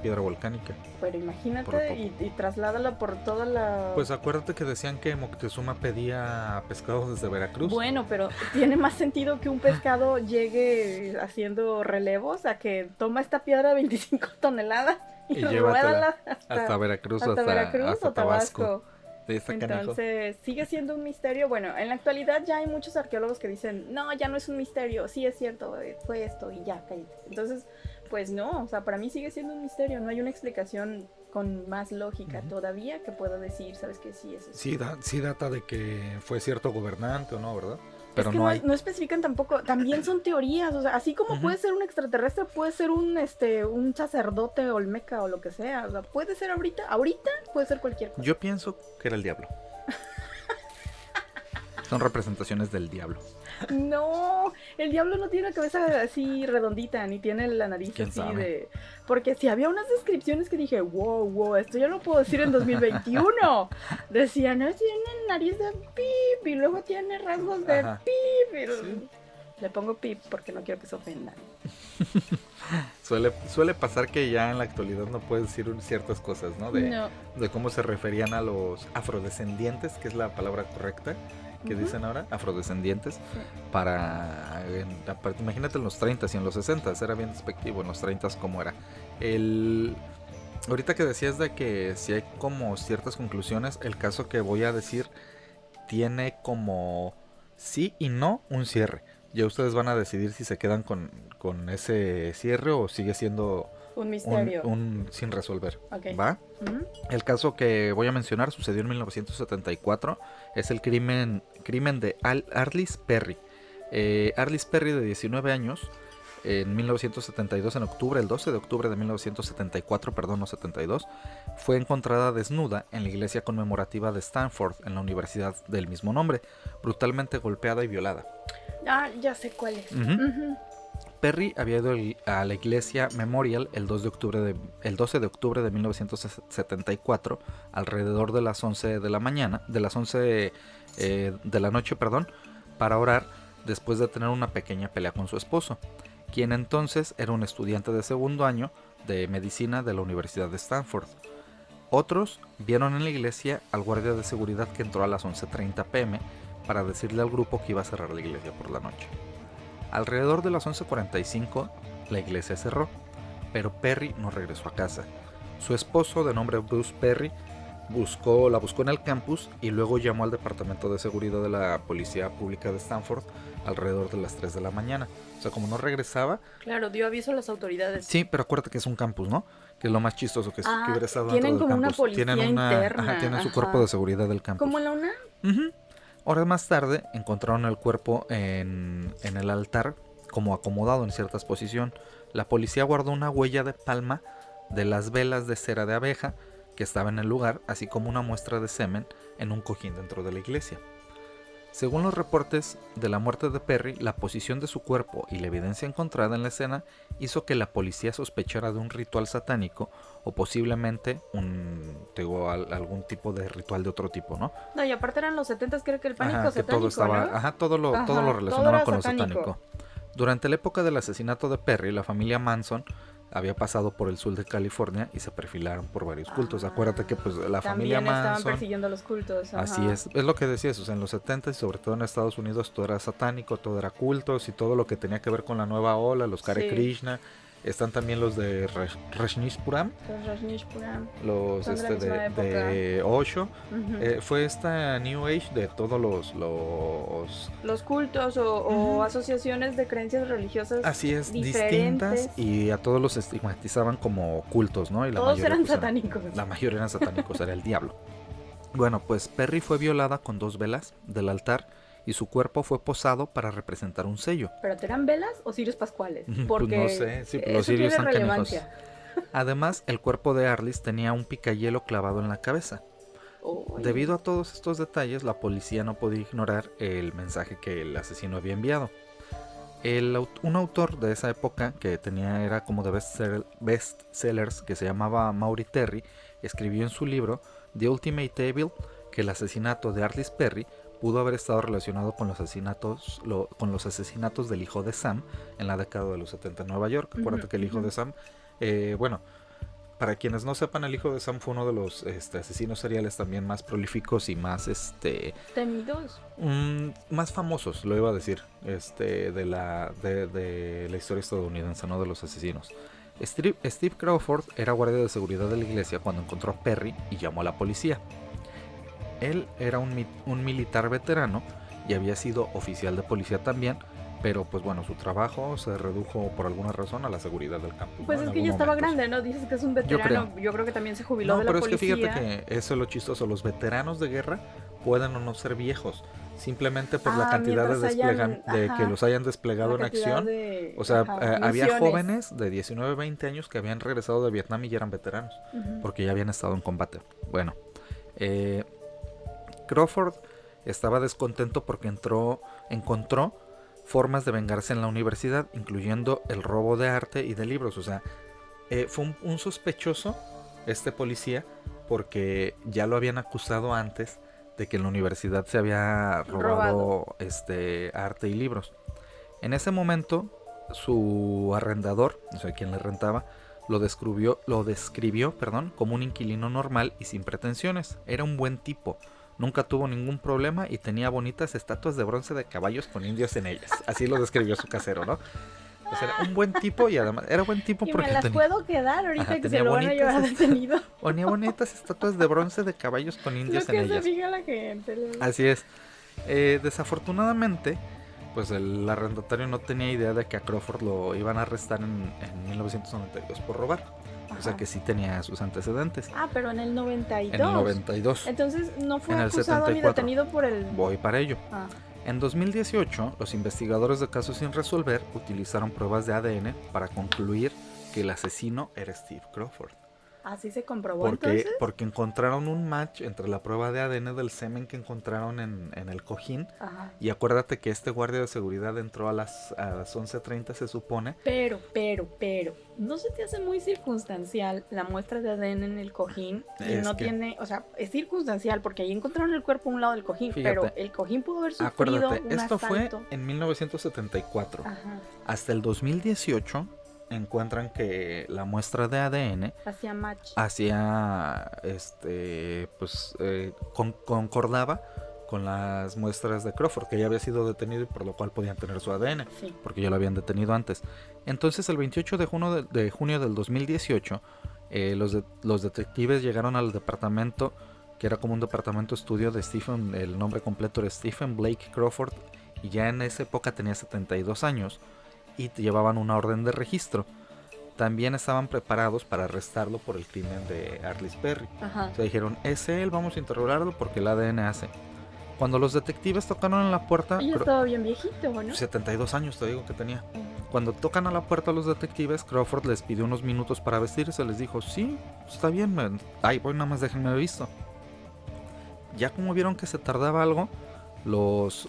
piedra volcánica. Pero imagínate y trasládala por toda la... Pues acuérdate que decían que Moctezuma pedía pescado desde Veracruz. Bueno, pero tiene más sentido que un pescado llegue haciendo relevos a que toma esta piedra de 25 toneladas y ruédala hasta Veracruz, hasta Tabasco. Entonces sigue siendo un misterio. Bueno, en la actualidad ya hay muchos arqueólogos que dicen, no, ya no es un misterio, sí es cierto, fue esto y ya, cállate. Entonces, pues no, o sea, para mí sigue siendo un misterio, no hay una explicación con más lógica todavía que pueda decir, ¿sabes qué? Sí, es eso. Sí data de que fue cierto gobernante o no, ¿verdad? Pero es que no especifican tampoco, también son teorías, o sea, así como puede ser un extraterrestre, puede ser un sacerdote olmeca o lo que sea, o sea, puede ser ahorita puede ser cualquier cosa. Yo pienso que era el diablo. Son representaciones del diablo. No, el diablo no tiene una cabeza así redondita, ni tiene la nariz así de... Porque si había unas descripciones que dije, wow, esto yo no puedo decir en 2021. Decían, no, tiene nariz de pip y luego tiene rasgos de pip. Sí. Le pongo pip porque no quiero que se ofendan. Suele pasar que ya en la actualidad no puedes decir ciertas cosas, ¿no? De cómo se referían a los afrodescendientes, que es la palabra correcta que dicen ahora, afrodescendientes, sí. Imagínate en los 30s y en los 60s, era bien despectivo, en los 30s como era. Ahorita que decías de que si hay como ciertas conclusiones, el caso que voy a decir tiene como sí y no un cierre. Ya ustedes van a decidir si se quedan con ese cierre o sigue siendo un misterio. Un sin resolver. Okay. ¿Va? El caso que voy a mencionar sucedió en 1974. Es el crimen de Arliss Perry. Arliss Perry, de 19 años, en 1972, el 12 de octubre de 1974, perdón, no 72, fue encontrada desnuda en la iglesia conmemorativa de Stanford, en la universidad del mismo nombre, brutalmente golpeada y violada. Ya sé cuál es. Perry había ido a la iglesia Memorial el 12 de octubre de 1974, alrededor de las 11 de la noche, para orar después de tener una pequeña pelea con su esposo, quien entonces era un estudiante de segundo año de medicina de la Universidad de Stanford. Otros vieron en la iglesia al guardia de seguridad que entró a las 11:30 p.m. para decirle al grupo que iba a cerrar la iglesia por la noche. Alrededor de las 11:45 la iglesia cerró, pero Perry no regresó a casa. Su esposo, de nombre Bruce Perry, la buscó en el campus y luego llamó al departamento de seguridad de la policía pública de Stanford alrededor de las 3 de la mañana. O sea, como no regresaba... Claro, dio aviso a las autoridades. Sí, pero acuérdate que es un campus, ¿no? Que es lo más chistoso que hubiera estado dentro del campus. Tienen como una policía interna. Tienen su cuerpo de seguridad del campus. ¿Como en la UNAM? Horas más tarde encontraron el cuerpo en el altar, como acomodado en cierta posición. La policía guardó una huella de palma de las velas de cera de abeja que estaba en el lugar, así como una muestra de semen en un cojín dentro de la iglesia. Según los reportes de la muerte de Perry, la posición de su cuerpo y la evidencia encontrada en la escena hizo que la policía sospechara de un ritual satánico o posiblemente algún tipo de ritual de otro tipo, ¿no? No, y aparte eran los 70s, creo que el pánico que satánico, todo estaba, ¿no? todo lo relacionaban con lo satánico. Durante la época del asesinato de Perry, la familia Manson había pasado por el sur de California y se perfilaron por varios cultos. Acuérdate que pues la familia Manson estaban persiguiendo los cultos. Así es lo que decías, o sea, en los 70 y sobre todo en Estados Unidos todo era satánico, todo era cultos y todo lo que tenía que ver con la nueva ola, los Hare Krishna. Están también los de Rajneeshpuram. Los de Osho. Fue esta New Age de todos los cultos o asociaciones de creencias religiosas. Así es, distintas, y a todos los estigmatizaban como cultos, ¿no? Y todos eran satánicos. La mayoría eran satánicos, era el diablo. Bueno, pues Perry fue violada con 2 velas del altar y su cuerpo fue posado para representar un sello. ¿Pero eran velas o cirios pascuales? Porque pues no sé, sí, los cirios están canijos. Además, el cuerpo de Arliss tenía un picayelo clavado en la cabeza. Debido a todos estos detalles, la policía no podía ignorar el mensaje que el asesino había enviado. Un autor de esa época, que era como de bestsellers, que se llamaba Maury Terry, escribió en su libro The Ultimate Evil que el asesinato de Arliss Perry pudo haber estado relacionado con los asesinatos del hijo de Sam en la década de los 70 en Nueva York. Acuérdate que el hijo de Sam, para quienes no sepan, el hijo de Sam fue uno de los asesinos seriales también más prolíficos y más temidos, más famosos, lo iba a decir, de la historia estadounidense, no de los asesinos. Steve Crawford era guardia de seguridad de la iglesia cuando encontró a Perry y llamó a la policía. Él era un militar veterano y había sido oficial de policía también, pero pues bueno, su trabajo se redujo por alguna razón a la seguridad del campo. Pues es que ya estaba grande, ¿no? Dices que es un veterano, yo creo que también se jubiló de la policía. No, pero es que fíjate que eso es lo chistoso, los veteranos de guerra pueden o no ser viejos, simplemente por la cantidad que los hayan desplegado en acción. Había jóvenes de 19, 20 años que habían regresado de Vietnam y ya eran veteranos, porque ya habían estado en combate. Bueno, Crawford estaba descontento porque encontró formas de vengarse en la universidad, incluyendo el robo de arte y de libros. O sea, fue un sospechoso este policía porque ya lo habían acusado antes de que en la universidad se había robado arte y libros. En ese momento, su arrendador, o sea, quien le rentaba, lo describió, como un inquilino normal y sin pretensiones. Era un buen tipo. Nunca tuvo ningún problema y tenía bonitas estatuas de bronce de caballos con indios en ellas. Así lo describió su casero, ¿no? O sea, era un buen tipo y además era buen tipo porque me las puedo quedar ahorita que se lo van a llevar detenido. Ponía bonitas estatuas de bronce de caballos con indios en ellas. Lo que se fija la gente. Así es. Desafortunadamente, pues el arrendatario no tenía idea de que a Crawford lo iban a arrestar en 1992 por robar. O sea que sí tenía sus antecedentes. Pero en el 92. En el 92. Entonces no fue acusado ni detenido por el... Voy para ello. En 2018, los investigadores de casos sin resolver utilizaron pruebas de ADN para concluir que el asesino era Steve Crawford. ¿Así se comprobó entonces? Porque encontraron un match entre la prueba de ADN del semen que encontraron en el cojín. Y acuérdate que este guardia de seguridad entró a las 11:30, se supone. Pero, ¿no se te hace muy circunstancial la muestra de ADN en el cojín? O sea, es circunstancial porque ahí encontraron el cuerpo a un lado del cojín, pero el cojín pudo haber sufrido un esto asalto. Fue en 1974. Hasta el 2018... encuentran que la muestra de ADN concordaba con las muestras de Crawford, que ya había sido detenido y por lo cual podían tener su ADN, porque ya lo habían detenido antes. Entonces el 28 de junio del 2018 los detectives llegaron al departamento, que era como un departamento estudio de Stephen, el nombre completo era Stephen Blake Crawford, y ya en esa época tenía 72 años y llevaban una orden de registro. También estaban preparados para arrestarlo por el crimen de Arliss Perry. O sea, dijeron, es él, vamos a interrogarlo porque el ADN hace. Cuando los detectives tocaron en la puerta... Y estaba bien viejito, ¿no? 72 años, te digo que tenía. Cuando tocan a la puerta los detectives, Crawford les pidió unos minutos para vestirse. Les dijo, sí, está bien, voy, nada más déjenme visto. Ya como vieron que se tardaba algo, los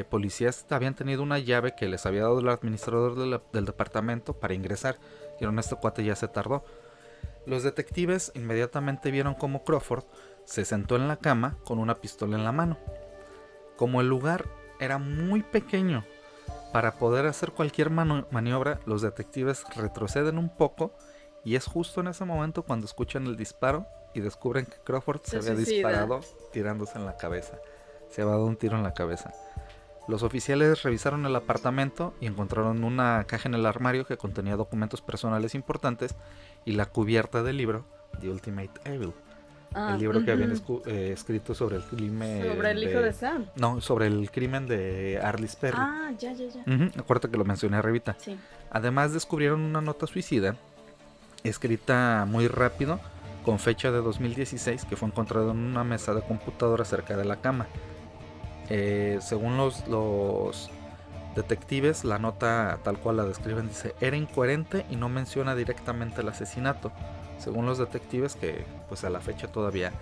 policías habían tenido una llave que les había dado el administrador del departamento para ingresar. Dijeron, este cuate ya se tardó. Los detectives inmediatamente vieron cómo Crawford se sentó en la cama con una pistola en la mano. Como el lugar era muy pequeño para poder hacer cualquier maniobra, los detectives retroceden un poco y es justo en ese momento cuando escuchan el disparo y descubren que Crawford se había disparado tirándose en la cabeza. Se había dado un tiro en la cabeza. Los oficiales revisaron el apartamento y encontraron una caja en el armario que contenía documentos personales importantes y la cubierta del libro The Ultimate Evil. El libro que habían escrito sobre el crimen... Sobre el hijo de Sam. No, sobre el crimen de Arliss Perry. Ya. Acuérdate que lo mencioné arribita. Sí. Además descubrieron una nota suicida escrita muy rápido con fecha de 2016 que fue encontrada en una mesa de computadora cerca de la cama. Según los detectives, la nota tal cual la describen dice: era incoherente y no menciona directamente el asesinato. Según los detectives, que pues a la fecha todavía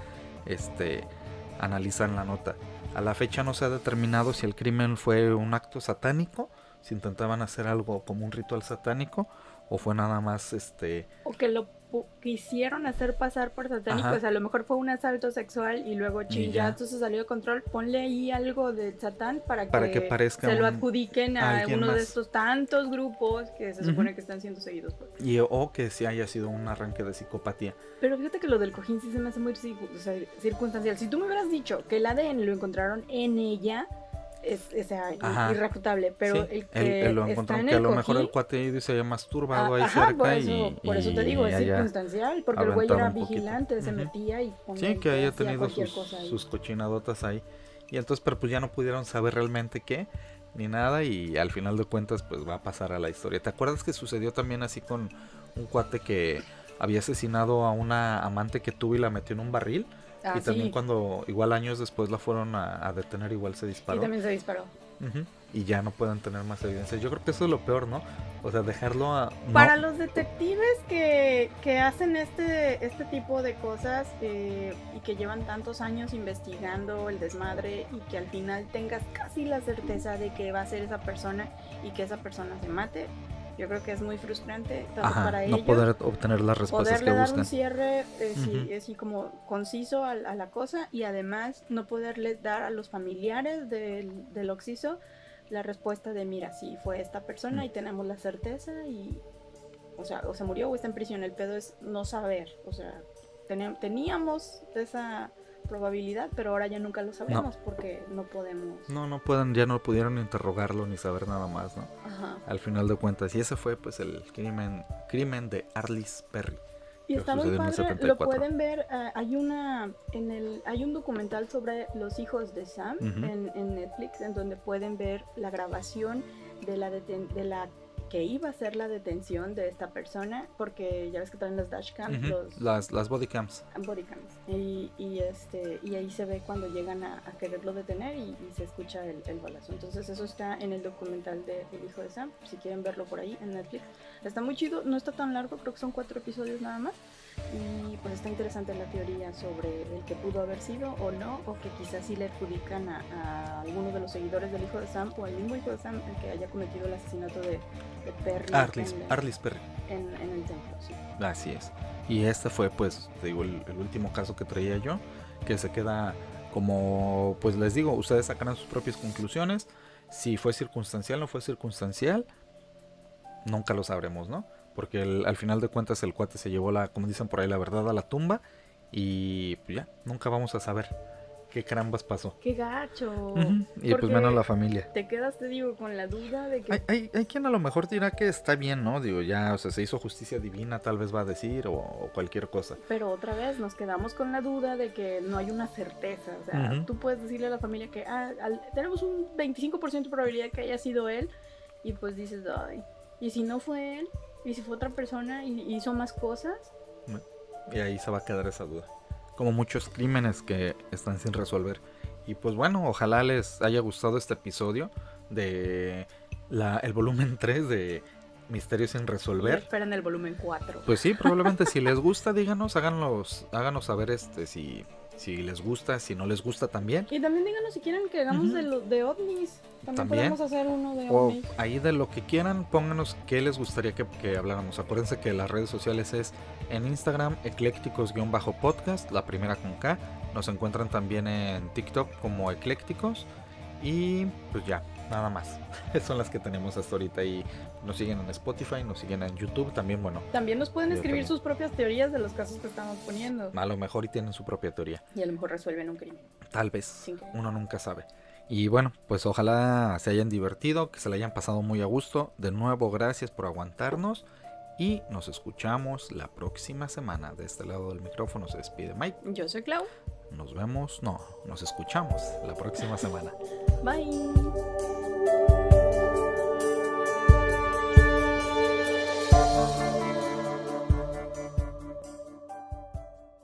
analizan la nota. A la fecha no se ha determinado si el crimen fue un acto satánico, si intentaban hacer algo como un ritual satánico, o fue nada más o que lo quisieron hacer pasar por satánico. O sea, a lo mejor fue un asalto sexual y luego ya esto se salió de control. Ponle ahí algo de Satán para que parezca se lo adjudiquen a uno de estos tantos grupos que se supone que están siendo seguidos por... o que sí haya sido un arranque de psicopatía. Pero fíjate que lo del cojín sí se me hace muy circunstancial. Si tú me hubieras dicho que el ADN lo encontraron en ella, es irrefutable, pero sí, él lo encontró, que a lo mejor el cuate se había masturbado ahí cerca por eso te digo, es circunstancial, porque el güey era vigilante, se metía y ponía, sí, que haya tenido sus cochinadotas ahí, y entonces, pero pues ya no pudieron saber realmente qué, ni nada, y al final de cuentas pues va a pasar a la historia. ¿Te acuerdas que sucedió también así con un cuate que había asesinado a una amante que tuvo y la metió en un barril? Y también cuando, igual años después la fueron a detener, igual se disparó. Y también se disparó. Y ya no pueden tener más evidencia. Yo creo que eso es lo peor, ¿no? O sea, dejarlo a... Para los detectives que hacen este tipo de cosas y que llevan tantos años investigando el desmadre y que al final tengas casi la certeza de que va a ser esa persona y que esa persona se mate, yo creo que es muy frustrante tanto para ellos. No poder obtener las respuestas que buscan. Poderle dar un cierre así como conciso a la cosa, y además no poderles dar a los familiares del occiso la respuesta de mira, sí, fue esta persona y tenemos la certeza y o se murió o está en prisión. El pedo es no saber, o sea, teníamos esa probabilidad, pero ahora ya nunca lo sabemos porque no podemos. No pueden, ya no pudieron interrogarlo ni saber nada más, ¿no? Al final de cuentas, y ese fue pues el crimen de Arliss Perry. Y está muy padre, lo pueden ver, hay un documental sobre los hijos de Sam en Netflix, en donde pueden ver la grabación de la que iba a ser la detención de esta persona, porque ya ves que traen las dashcams, las bodycams. Y ahí se ve cuando llegan a quererlo detener y se escucha el balazo. Entonces eso está en el documental del hijo de Sam, si quieren verlo por ahí en Netflix. Está muy chido, no está tan largo, creo que son 4 episodios nada más. Y pues está interesante la teoría sobre el que pudo haber sido o no, o que quizás sí le adjudican a alguno de los seguidores del hijo de Sam o al mismo hijo de Sam el que haya cometido el asesinato de Perry. Arliss Perry. En el templo, sí. Así es. Y este fue, pues, te digo, el último caso que traía yo, que se queda como, pues les digo, ustedes sacarán sus propias conclusiones. Si fue circunstancial o no fue circunstancial, nunca lo sabremos, ¿no? Porque al final de cuentas el cuate se llevó como dicen por ahí, la verdad a la tumba. Y pues ya, nunca vamos a saber qué carambas pasó. ¡Qué gacho! Y pues menos la familia. Te quedas, te digo, con la duda de que... Hay quien a lo mejor dirá que está bien, ¿no? Digo, ya, o sea, se hizo justicia divina, tal vez va a decir, o cualquier cosa. Pero otra vez nos quedamos con la duda de que no hay una certeza. O sea, tú puedes decirle a la familia que tenemos un 25% de probabilidad de que haya sido él. Y pues dices, ay, ¿y si no fue él? ¿Y si fue otra persona y hizo más cosas? Y ahí se va a quedar esa duda. Como muchos crímenes que están sin resolver. Y pues bueno, ojalá les haya gustado este episodio de el volumen 3 de Misterios sin resolver. Y esperen el volumen 4. Pues sí, probablemente si les gusta, díganos, háganos saber si si les gusta, si no les gusta también. Y también díganos si quieren que hagamos de ovnis. También podemos hacer uno de ovnis. O ahí de lo que quieran, pónganos qué les gustaría que habláramos. Acuérdense que las redes sociales es en Instagram, eclécticos_podcast, la primera con K. Nos encuentran también en TikTok como eclécticos. Y pues ya, nada más. Son las que tenemos hasta ahorita. Y nos siguen en Spotify, nos siguen en YouTube también. Bueno, también nos pueden escribir sus propias teorías de los casos que estamos poniendo. A lo mejor y tienen su propia teoría. Y a lo mejor resuelven un crimen. Tal vez, uno nunca sabe. Y bueno, pues ojalá se hayan divertido, que se le hayan pasado muy a gusto. De nuevo, gracias por aguantarnos. Y nos escuchamos la próxima semana. De este lado del micrófono se despide Mike. Yo soy Clau. Nos escuchamos la próxima semana. Bye.